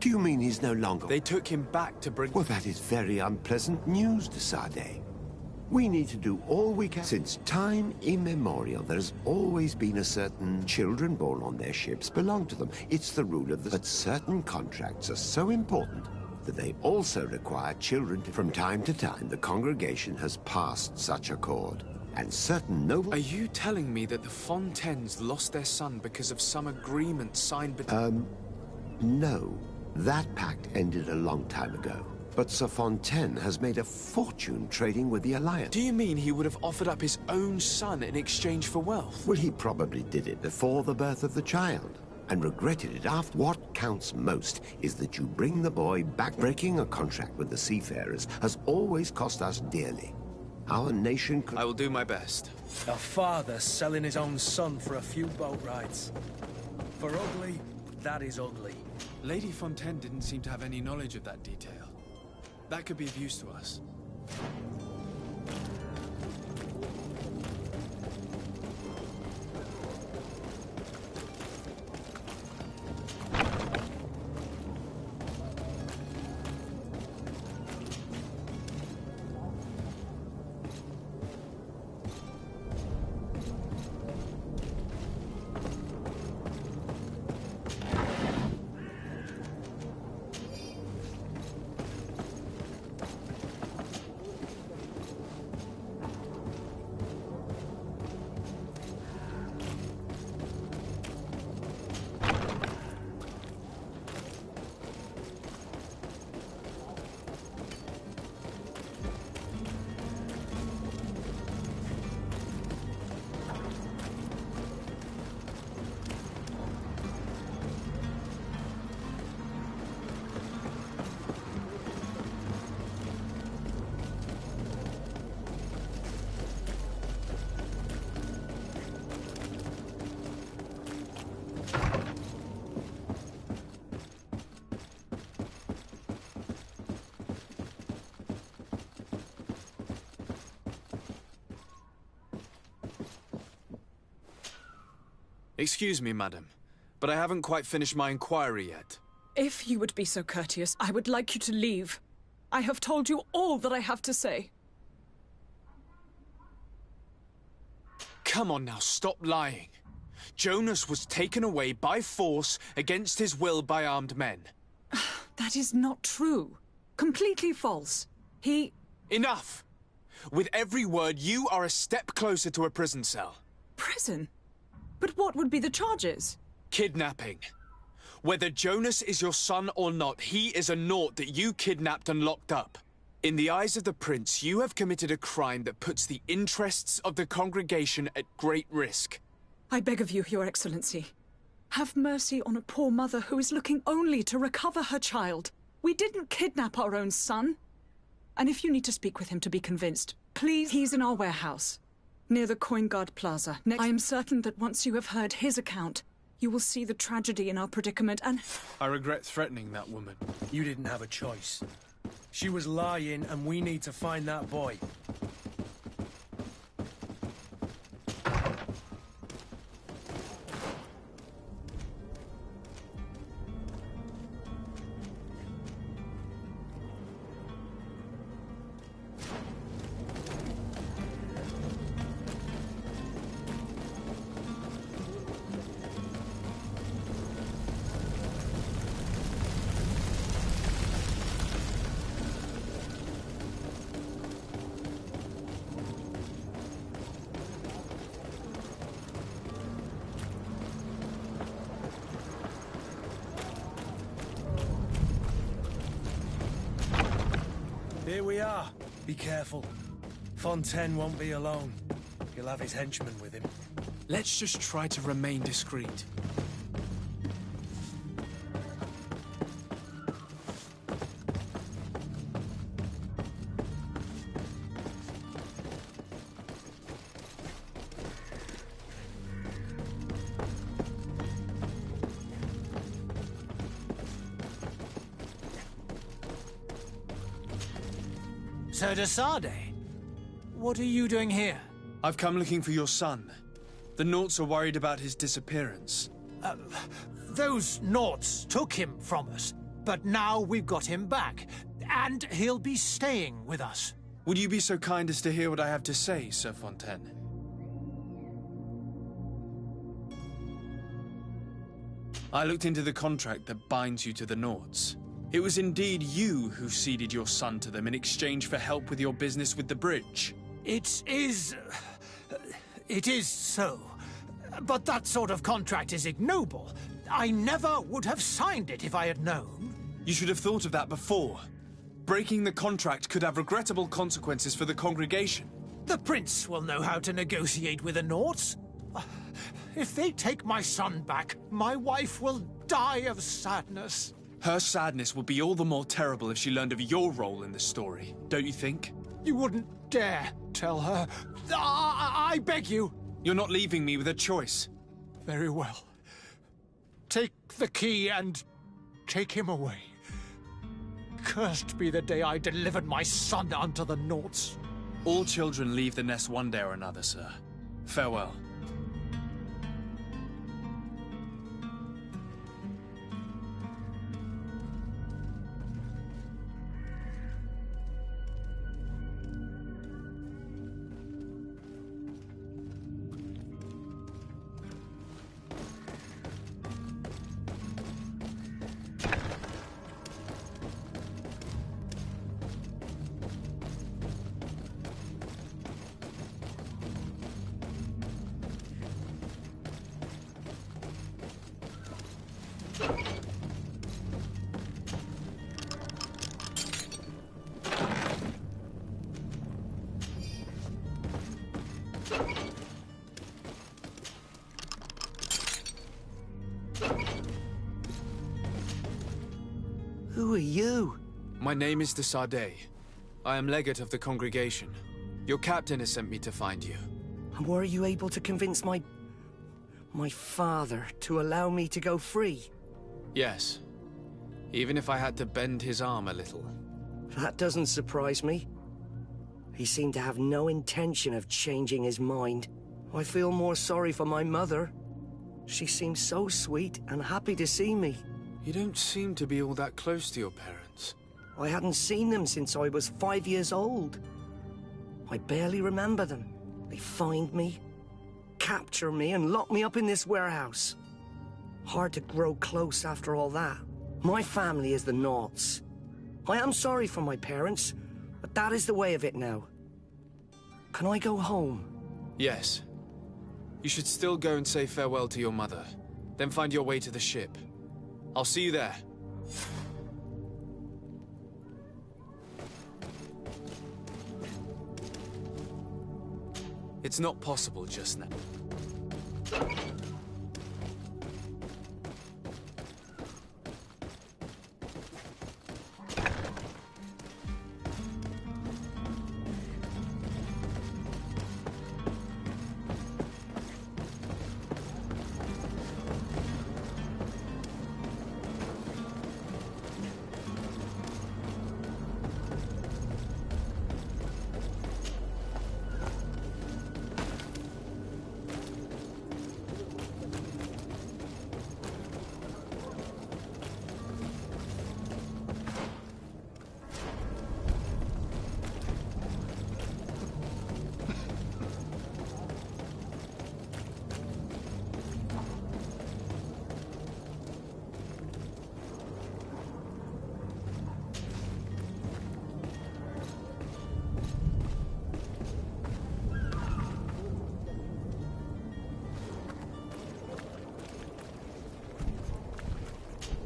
Do you mean he's no longer... They took him back to bring... Well, that is very unpleasant news, de Sade. We need to do all we can. Since time immemorial, there's always been a certain children born on their ships belong to them. It's the rule of the... But certain contracts are so important that they also require children to... From time to time, the congregation has passed such accord. And certain noble... Are you telling me that the Fontaines lost their son because of some agreement signed between... No. That pact ended a long time ago. But Sir Fontaine has made a fortune trading with the Alliance. Do you mean he would have offered up his own son in exchange for wealth? Well, he probably did it before the birth of the child, and regretted it after. What counts most is that you bring the boy back. Breaking a contract with the seafarers has always cost us dearly. Our nation could... I will do my best. A father selling his own son for a few boat rides. For ugly, that is ugly. Lady Fontaine didn't seem to have any knowledge of that detail. That could be of use to us. Excuse me, madam, but I haven't quite finished my inquiry yet. If you would be so courteous, I would like you to leave. I have told you all that I have to say. Come on now, stop lying. Jonas was taken away by force against his will by armed men. That is not true. Completely false. He... Enough! With every word, you are a step closer to a prison cell. Prison? But what would be the charges? Kidnapping. Whether Jonas is your son or not, he is a Nort that you kidnapped and locked up. In the eyes of the Prince, you have committed a crime that puts the interests of the congregation at great risk. I beg of you, Your Excellency. Have mercy on a poor mother who is looking only to recover her child. We didn't kidnap our own son. And if you need to speak with him to be convinced, please, he's in our warehouse, near the Coinguard Plaza. I am certain that once you have heard his account, you will see the tragedy in our predicament and... I regret threatening that woman. You didn't have a choice. She was lying, and we need to find that boy. Here we are. Be careful. Fontaine won't be alone. He'll have his henchmen with him. Let's just try to remain discreet. Sir de Sade, what are you doing here? I've come looking for your son. The Naughts are worried about his disappearance. Those Naughts took him from us, but now we've got him back, and he'll be staying with us. Would you be so kind as to hear what I have to say, Sir Fontaine? I looked into the contract that binds you to the Naughts. It was indeed you who ceded your son to them in exchange for help with your business with the bridge. It is so. But that sort of contract is ignoble. I never would have signed it if I had known. You should have thought of that before. Breaking the contract could have regrettable consequences for the congregation. The Prince will know how to negotiate with the Naughts. If they take my son back, my wife will die of sadness. Her sadness would be all the more terrible if she learned of your role in the story, don't you think? You wouldn't dare tell her. I beg you. You're not leaving me with a choice. Very well. Take the key and take him away. Cursed be the day I delivered my son unto the Naughts. All children leave the nest one day or another, sir. Farewell. Who are you? My name is de Sade. I am legate of the congregation. Your captain has sent me to find you. And were you able to convince my father to allow me to go free? Yes. Even if I had to bend his arm a little. That doesn't surprise me. He seemed to have no intention of changing his mind. I feel more sorry for my mother. She seemed so sweet and happy to see me. You don't seem to be all that close to your parents. I hadn't seen them since I was 5 years old. I barely remember them. They find me, capture me, and lock me up in this warehouse. Hard to grow close after all that. My family is the Naughts. I am sorry for my parents, but that is the way of it now. Can I go home? Yes. You should still go and say farewell to your mother. Then find your way to the ship. I'll see you there. It's not possible just now.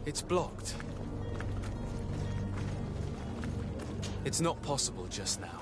It's blocked. It's not possible just now.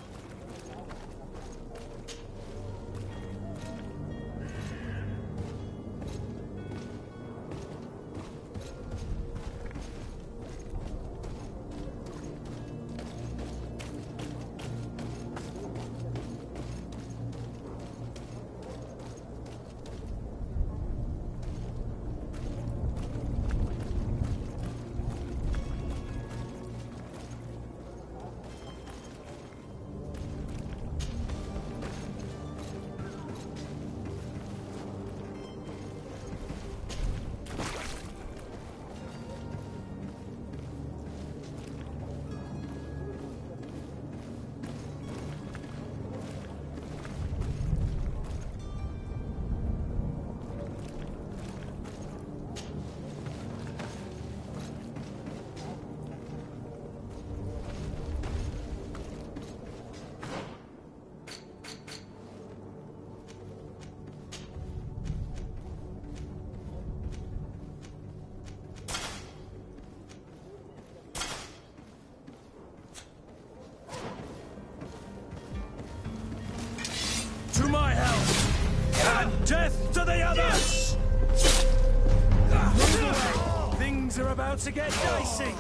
To my help! And death to the others! Move away! Things are about to get dicey!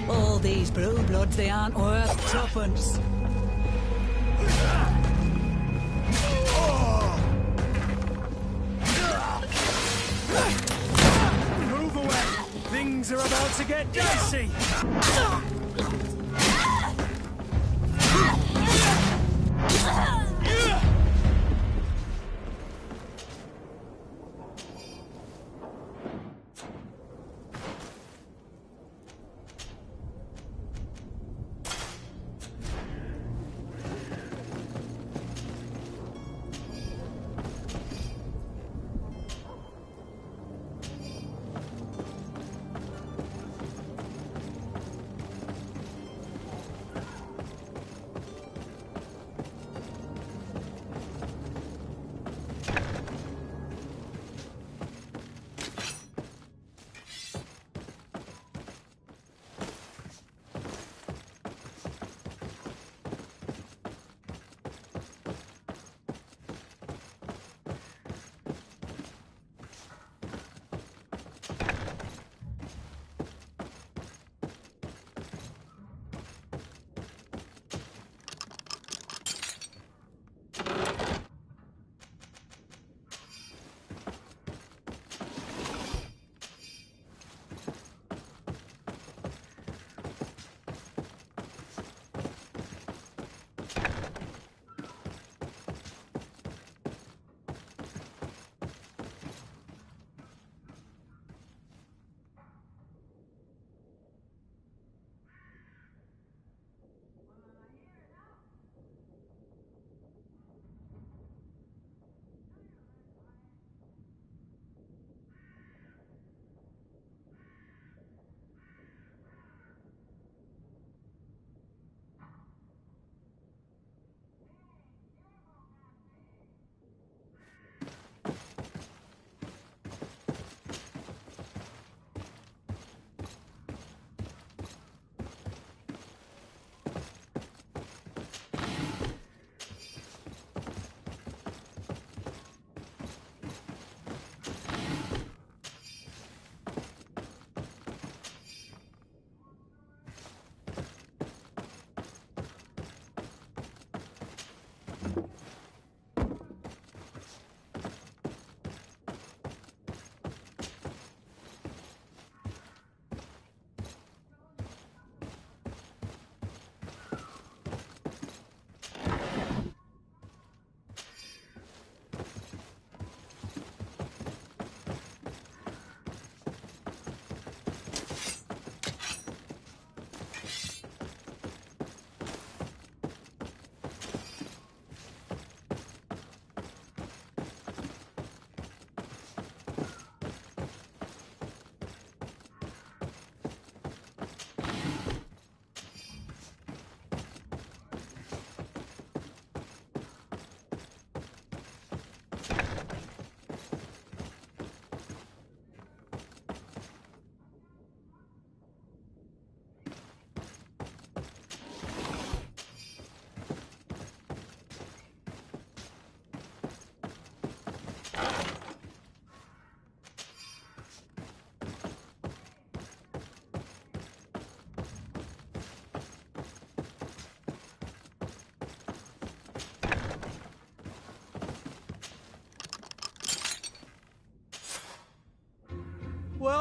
All these blue bloods, they aren't worth tuppence. Move away! Things are about to get dicey!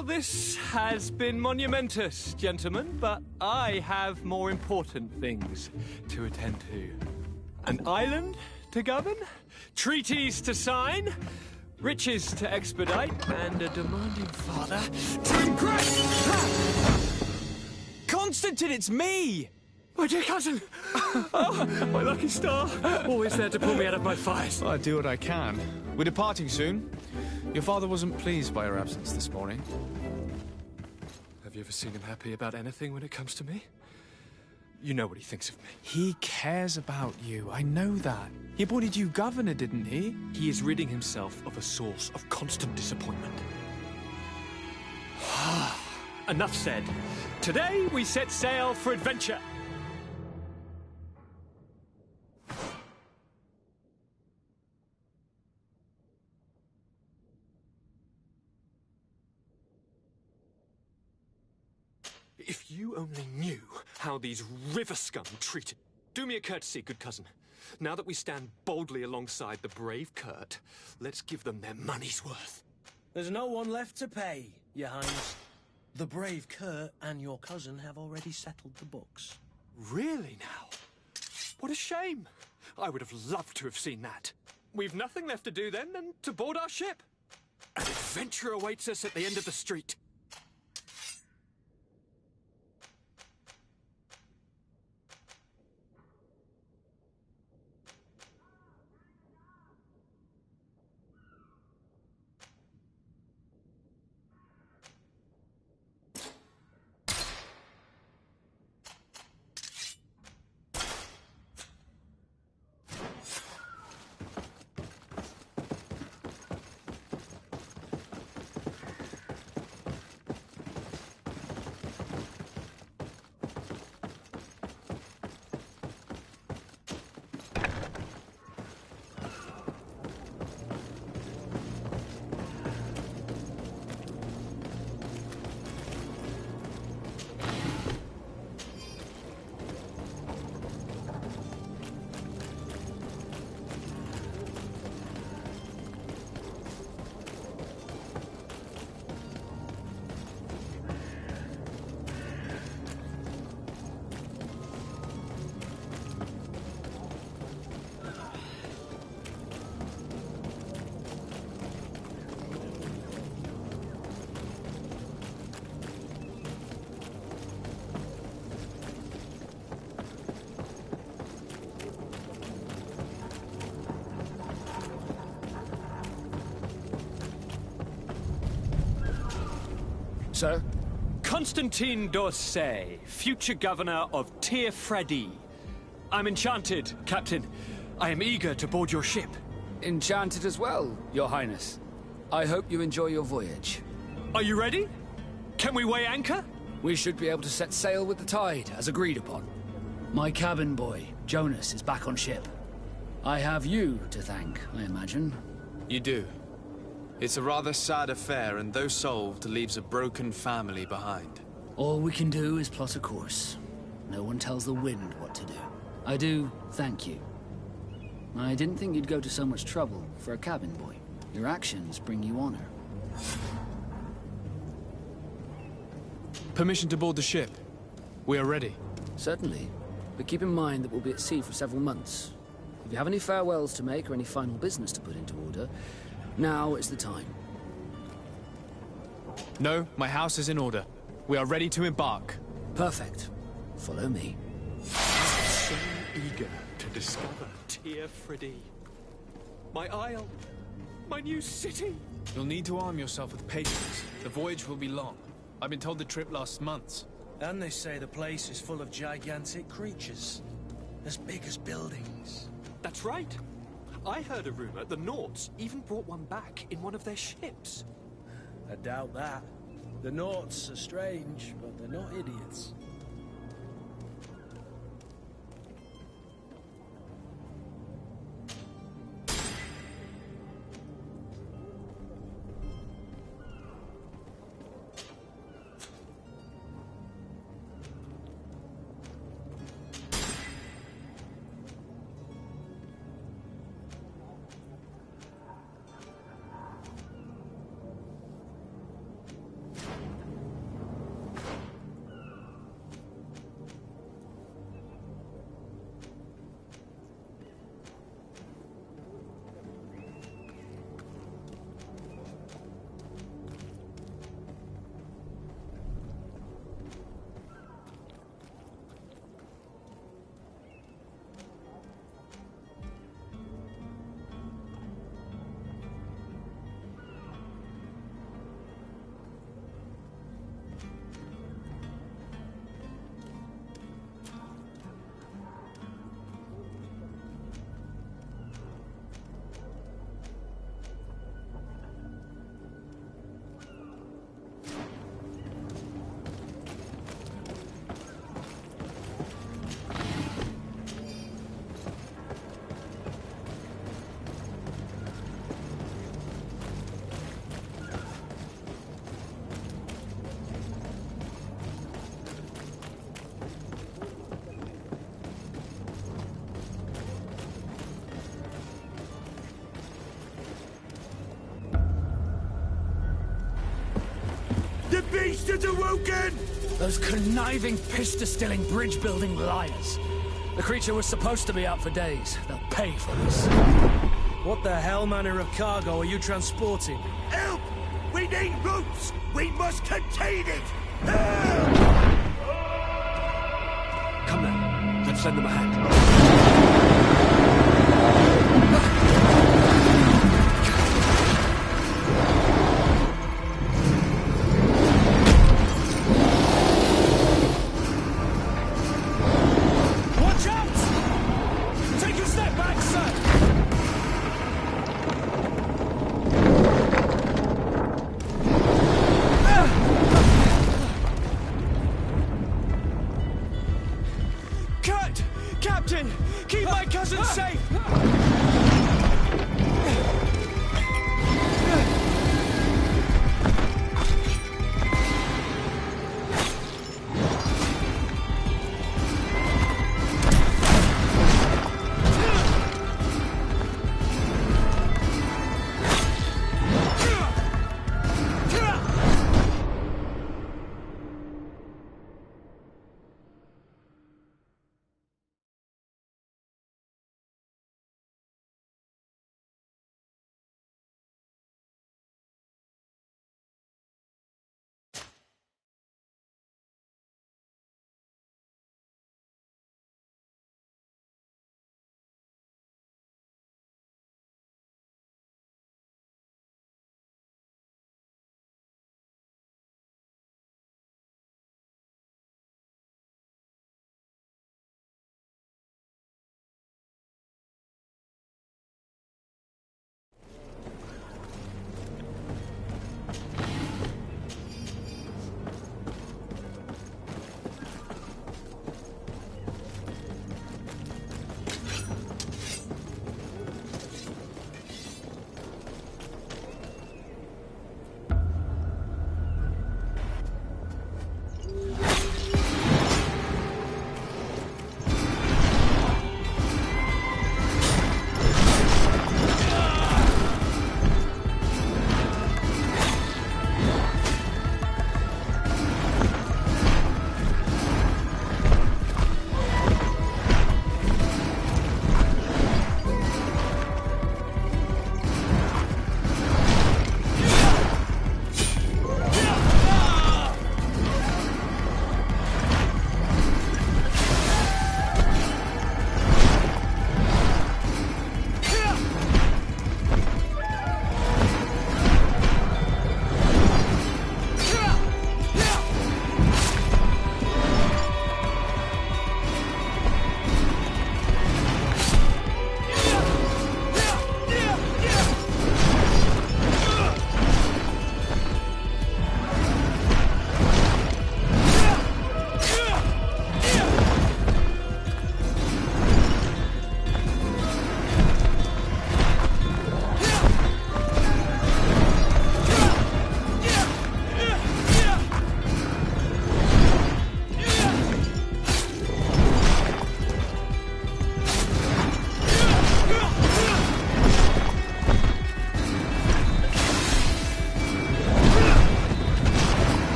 Well, this has been monumentous, gentlemen, but I have more important things to attend to. An island to govern, treaties to sign, riches to expedite, and a demanding father to impress! Constantine, it's me! My dear cousin! Oh, my lucky star! Always there to pull me out of my fires. I do what I can. We're departing soon. Your father wasn't pleased by your absence this morning. Have you ever seen him happy about anything when it comes to me? You know what he thinks of me. He cares about you, I know that. He appointed you governor, didn't he? He is ridding himself of a source of constant disappointment. Enough said. Today we set sail for adventure. If you only knew how these river scum treated... Do me a courtesy, good cousin. Now that we stand boldly alongside the brave Kurt, let's give them their money's worth. There's no one left to pay, Your Highness. The brave Kurt and your cousin have already settled the books. Really now? What a shame. I would have loved to have seen that. We've nothing left to do then than to board our ship. An adventure awaits us at the end of the street. Sir? Constantine d'Orsay, future governor of Tir-Fredi. I'm enchanted, Captain. I am eager to board your ship. Enchanted as well, Your Highness. I hope you enjoy your voyage. Are you ready? Can we weigh anchor? We should be able to set sail with the tide, as agreed upon. My cabin boy, Jonas, is back on ship. I have you to thank, I imagine. You do. It's a rather sad affair, and though solved, leaves a broken family behind. All we can do is plot a course. No one tells the wind what to do. I do thank you. I didn't think you'd go to so much trouble for a cabin boy. Your actions bring you honor. Permission to board the ship. We are ready. Certainly. But keep in mind that we'll be at sea for several months. If you have any farewells to make or any final business to put into order, now is the time. No, my house is in order. We are ready to embark. Perfect. Follow me. So eager to discover Tir-Fredi. My isle. My new city. You'll need to arm yourself with patience. The voyage will be long. I've been told the trip lasts months. And they say the place is full of gigantic creatures. As big as buildings. That's right. I heard a rumor the Nauts even brought one back in one of their ships. I doubt that. The Nauts are strange, but they're not idiots. Bastards awoken! Those conniving, piss-distilling, bridge-building liars. The creature was supposed to be out for days. They'll pay for this. What the hell manner of cargo are you transporting? Help! We need routes! We must contain it! Come now, let's lend them a hand. Watch out! Take a step back, sir! Captain! Keep my cousin safe!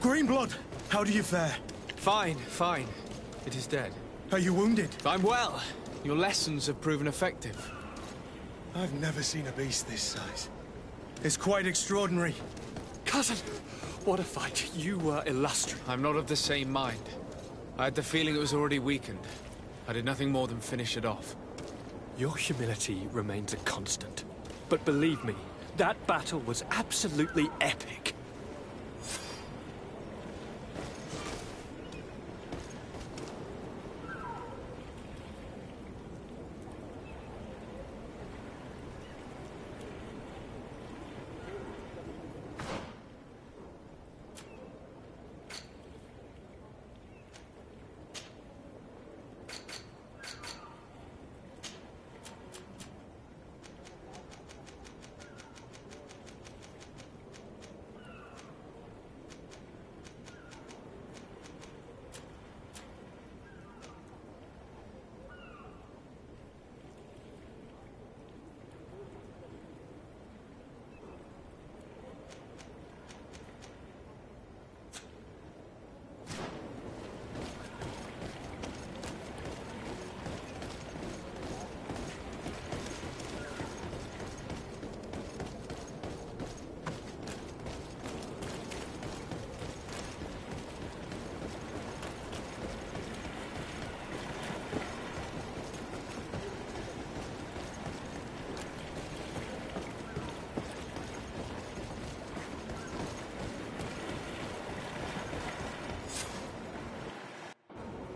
Greenblood, how do you fare? Fine, fine. It is dead. Are you wounded? I'm well. Your lessons have proven effective. I've never seen a beast this size. It's quite extraordinary. Cousin, what a fight. You were illustrious. I'm not of the same mind. I had the feeling it was already weakened. I did nothing more than finish it off. Your humility remains a constant. But believe me, that battle was absolutely epic.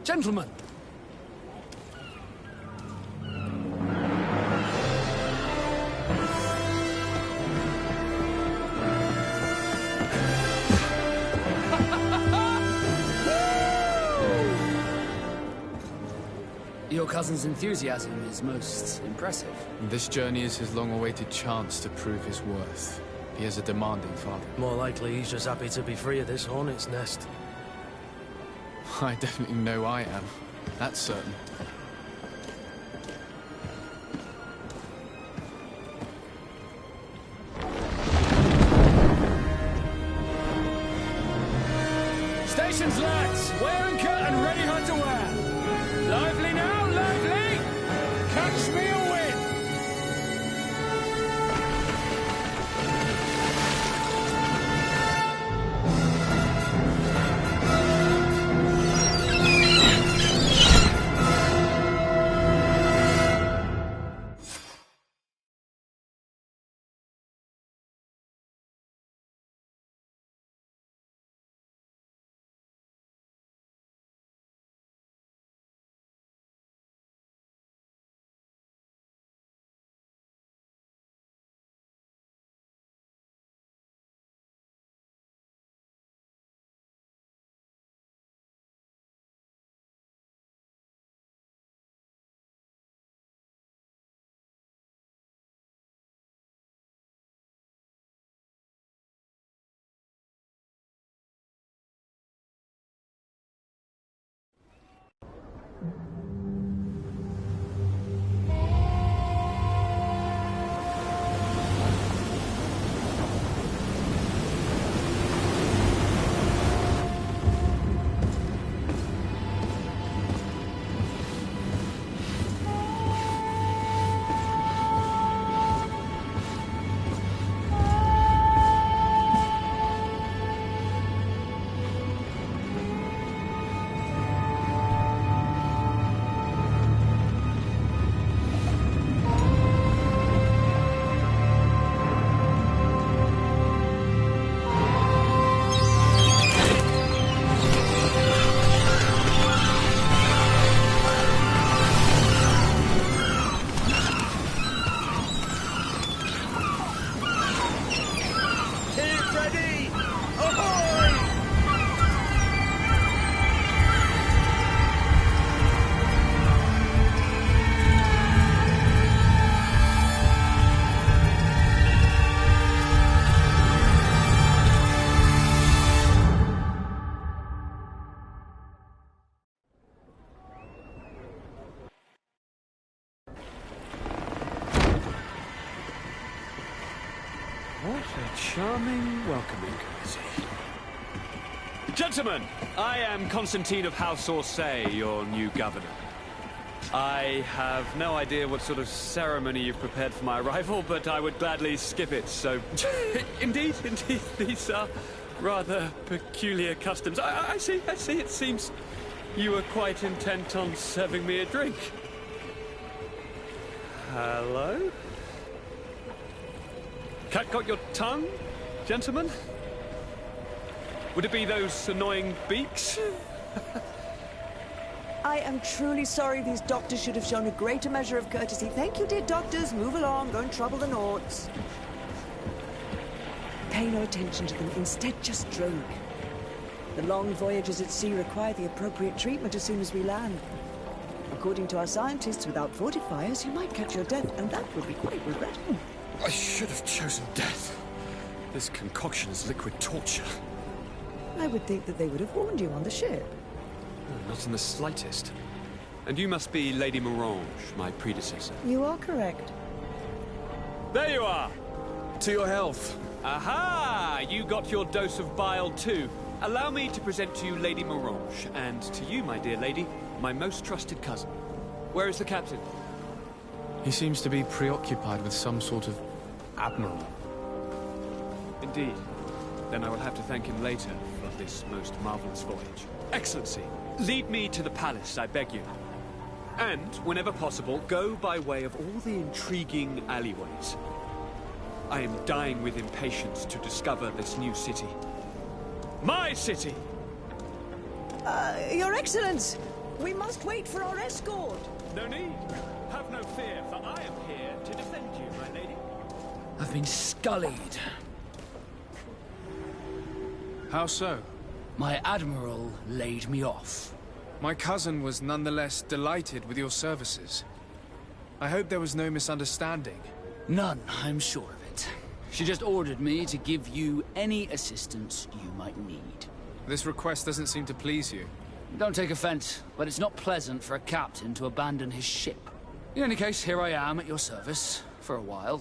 Gentlemen! Your cousin's enthusiasm is most impressive. This journey is his long-awaited chance to prove his worth. He has a demanding father. More likely he's just happy to be free of this hornet's nest. I definitely know I am. That's certain. Stations, lads! Wear and cut and ready hot to wear! Lively now, lively! Catch me a win! What a charming welcoming committee. Gentlemen, I am Constantine of House Orsay, your new governor. I have no idea what sort of ceremony you've prepared for my arrival, but I would gladly skip it, so... Indeed, these are rather peculiar customs. I see, it seems You were quite intent on serving me a drink. Hello? Cat got your tongue, gentlemen? Would it be those annoying beaks? I am truly sorry. These doctors should have shown a greater measure of courtesy. Thank you, dear doctors. Move along. Don't trouble the Naughts. Pay no attention to them. Instead, just drink. The long voyages at sea require the appropriate treatment as soon as we land. According to our scientists, without fortifiers, you might catch your death, and that would be quite regrettable. I should have chosen death. This concoction is liquid torture. I would think that they would have warned you on the ship. Not in the slightest. And you must be Lady Morange, my predecessor. You are correct. There you are! To your health. Aha! You got your dose of bile too. Allow me to present to you Lady Morange, and to you, my dear lady, my most trusted cousin. Where is the captain? He seems to be preoccupied with some sort of admiral. Indeed. Then I will have to thank him later for this most marvelous voyage. Excellency, lead me to the palace, I beg you. And, whenever possible, go by way of all the intriguing alleyways. I am dying with impatience to discover this new city. My city! Your Excellence! We must wait for our escort! No need. Have no fear, for I am here to defend you, my lady. I've been scullied. How so? My admiral laid me off. My cousin was nonetheless delighted with your services. I hope there was no misunderstanding. None, I'm sure of it. She just ordered me to give you any assistance you might need. This request doesn't seem to please you. Don't take offense, but it's not pleasant for a captain to abandon his ship. In any case, here I am at your service, for a while.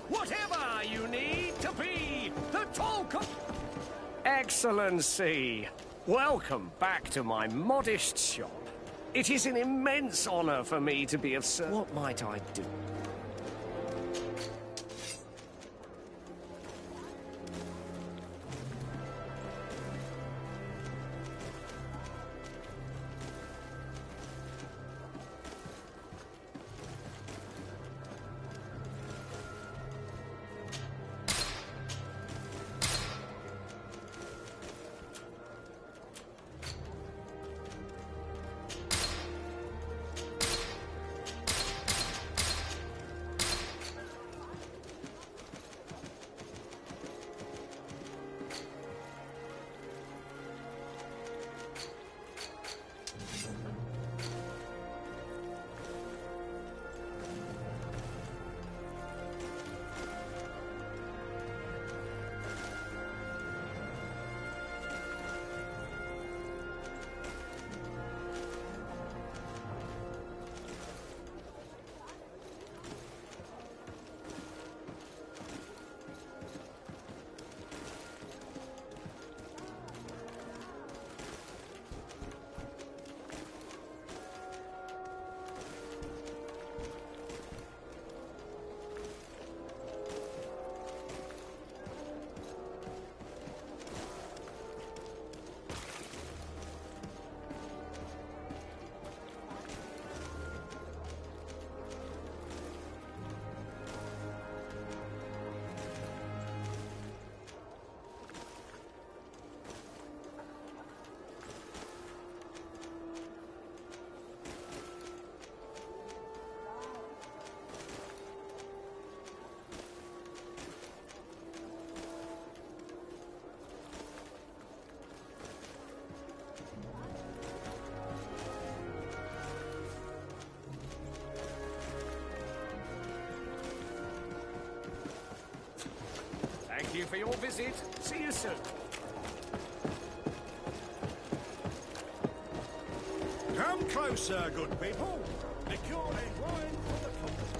Whatever you need to be the talk of... Excellency, welcome back to my modest shop. It is an immense honor for me to be of service. What might I do? you for your visit. See you soon. Come closer, good people. Liqueur and wine for the cook.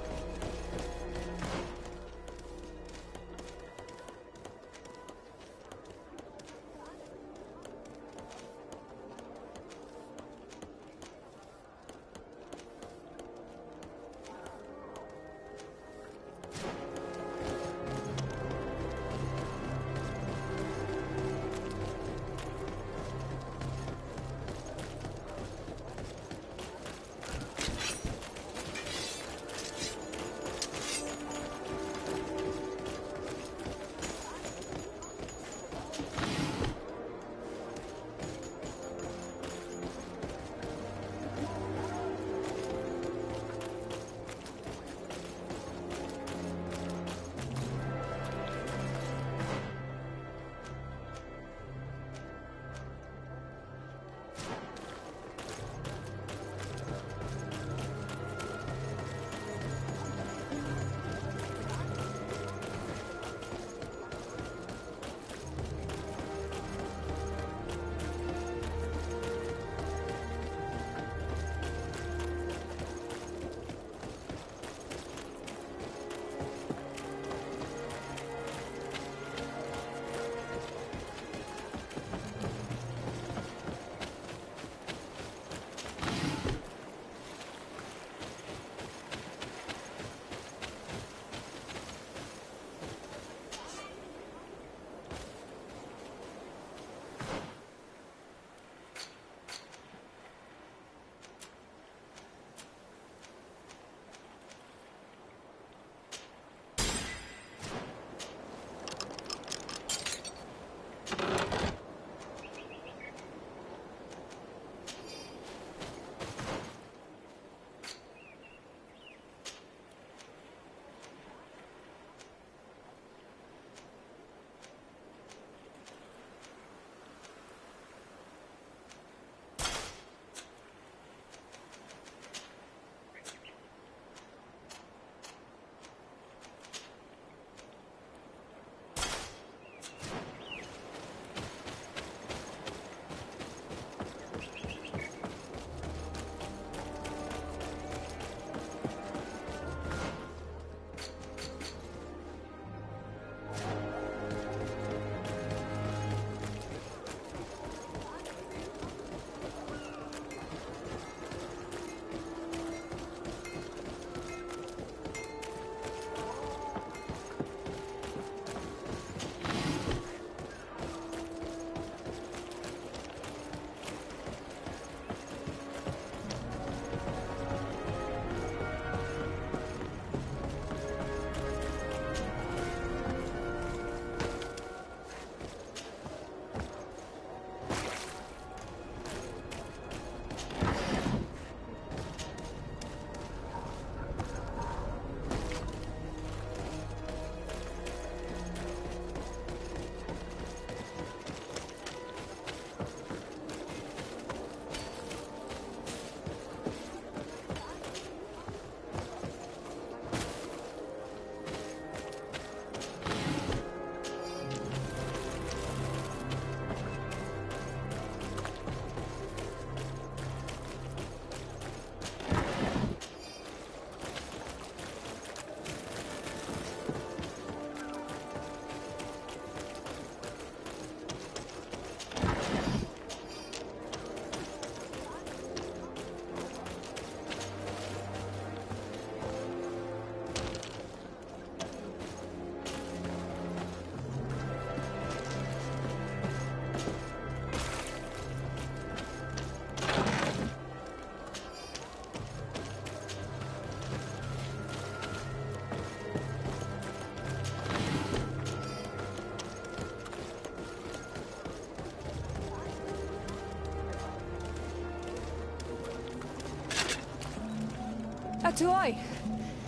Atuoi,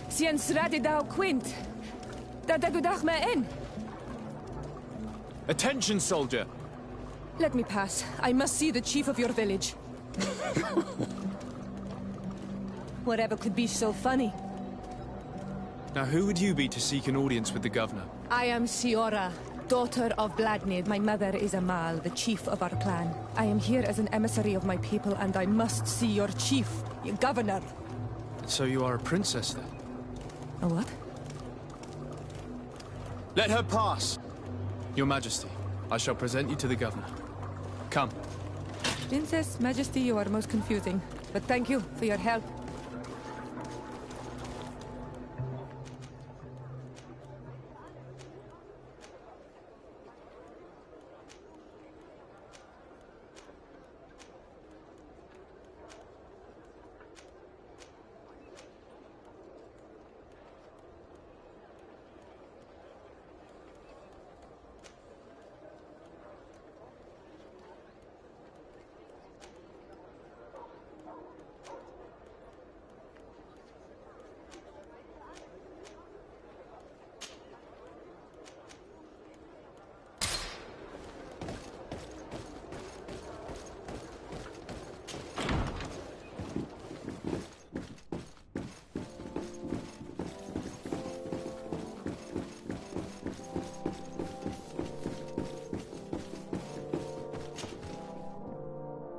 sien sradi dau quint. Da dagudach me in. Attention, soldier! Let me pass. I must see the chief of your village. Whatever could be so funny? Now, who would you be to seek an audience with the governor? I am Siora, daughter of Bladnid. My mother is Amal, the chief of our clan. I am here as an emissary of my people, and I must see your chief, your governor. So you are a princess, then? A what? Let her pass! Your Majesty, I shall present you to the governor. Come. Princess, Majesty, you are most confusing. But thank you for your help.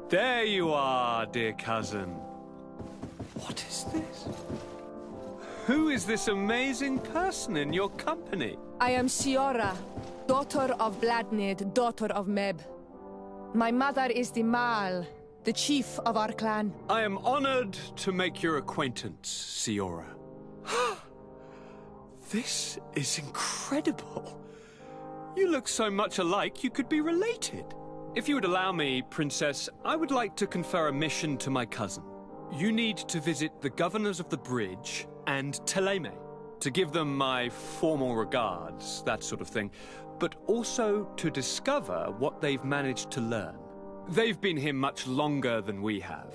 There you are, dear cousin. What is this? Who is this amazing person in your company? I am Shiora, daughter of Bladnid, daughter of Meb. My mother is the Mal, the chief of our clan. I am honored to make your acquaintance, Siora. This is incredible. You look so much alike you could be related. If you would allow me, Princess, I would like to confer a mission to my cousin. You need to visit the governors of the bridge and Teleme to give them my formal regards, that sort of thing, but also to discover what they've managed to learn. They've been here much longer than we have.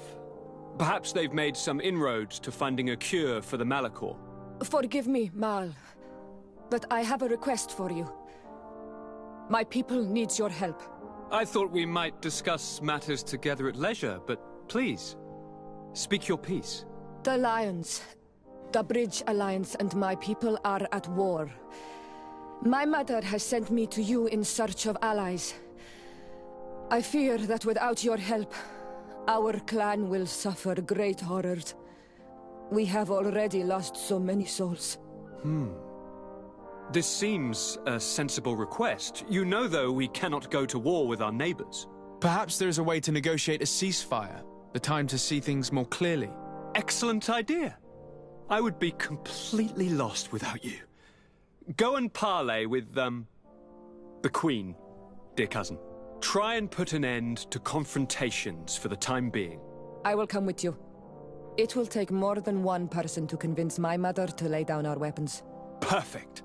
Perhaps they've made some inroads to finding a cure for the Malachor. Forgive me, Mal, but I have a request for you. My people needs your help. I thought we might discuss matters together at leisure, but please, speak your piece. The Lions, the Bridge Alliance and my people are at war. My mother has sent me to you in search of allies. I fear that without your help, our clan will suffer great horrors. We have already lost so many souls. This seems a sensible request. You know, though, we cannot go to war with our neighbors. Perhaps there is a way to negotiate a ceasefire. The time to see things more clearly. Excellent idea. I would be completely lost without you. Go and parley with, the Queen, dear cousin. Try and put an end to confrontations for the time being. I will come with you. It will take more than one person to convince my mother to lay down our weapons. Perfect.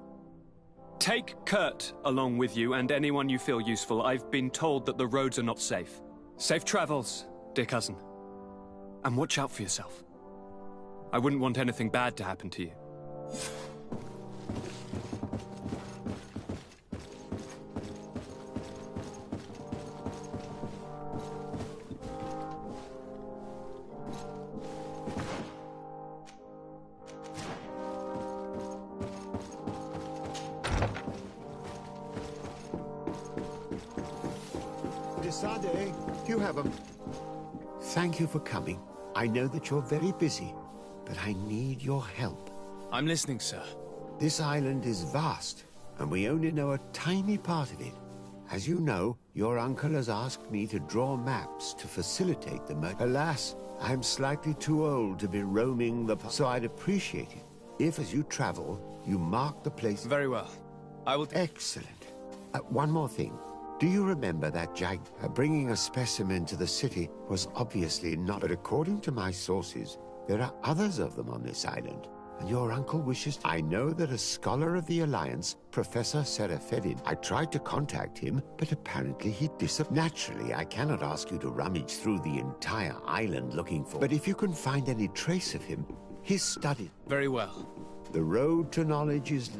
Take Kurt along with you and anyone you feel useful. I've been told that the roads are not safe. Safe travels, dear cousin. And watch out for yourself. I wouldn't want anything bad to happen to you. Sade, you have them. Thank you for coming. I know that you're very busy, but I need your help. I'm listening, sir. This island is vast, and we only know a tiny part of it. As you know, your uncle has asked me to draw maps to facilitate the merge. Alas, I'm slightly too old to be roaming the... So I'd appreciate it if, as you travel, you mark the place... Very well. I will... Excellent. One more thing. Do you remember that bringing a specimen to the city was obviously not... But according to my sources, there are others of them on this island. And your uncle wishes... I know that a scholar of the Alliance, Professor Serafedin, I tried to contact him, but apparently he disappeared. Naturally, I cannot ask you to rummage through the entire island looking for... But if you can find any trace of him, his study... Very well. The road to knowledge is...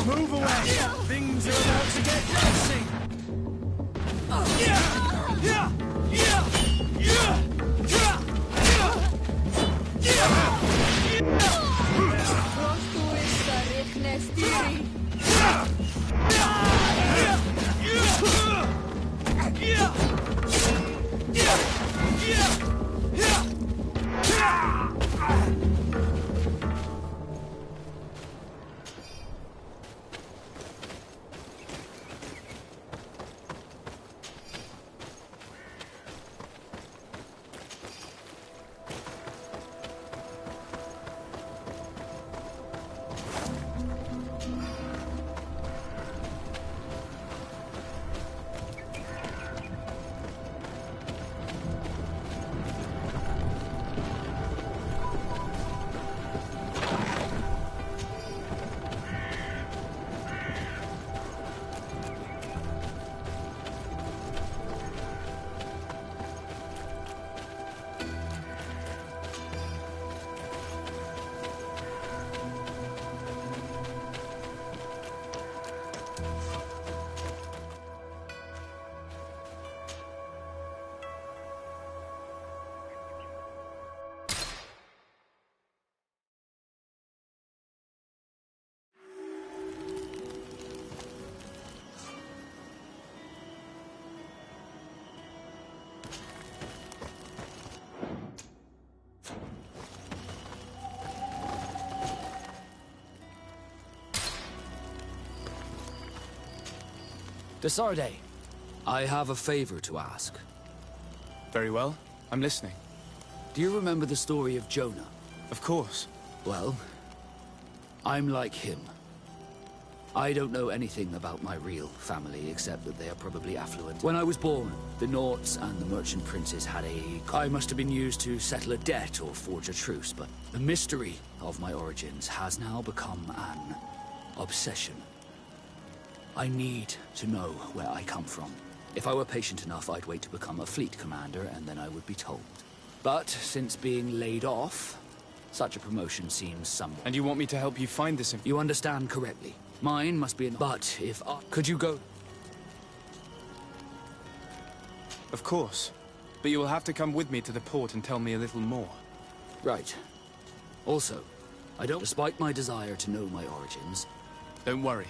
Move away! Things are about to get dicey! Desarde, I have a favor to ask. Very well. I'm listening. Do you remember the story of Jonah? Of course. Well, I'm like him. I don't know anything about my real family, except that they are probably affluent. When I was born, the Norts and the merchant princes had I must have been used to settle a debt or forge a truce, but the mystery of my origins has now become an obsession. I need to know where I come from. If I were patient enough, I'd wait to become a fleet commander, and then I would be told. But since being laid off, such a promotion seems somewhat... And you want me to help you find this information? You understand correctly. Mine must be an... But if I... Could you go... Of course. But you will have to come with me to the port and tell me a little more. Right. Also, I don't... Despite my desire to know my origins... Don't worry.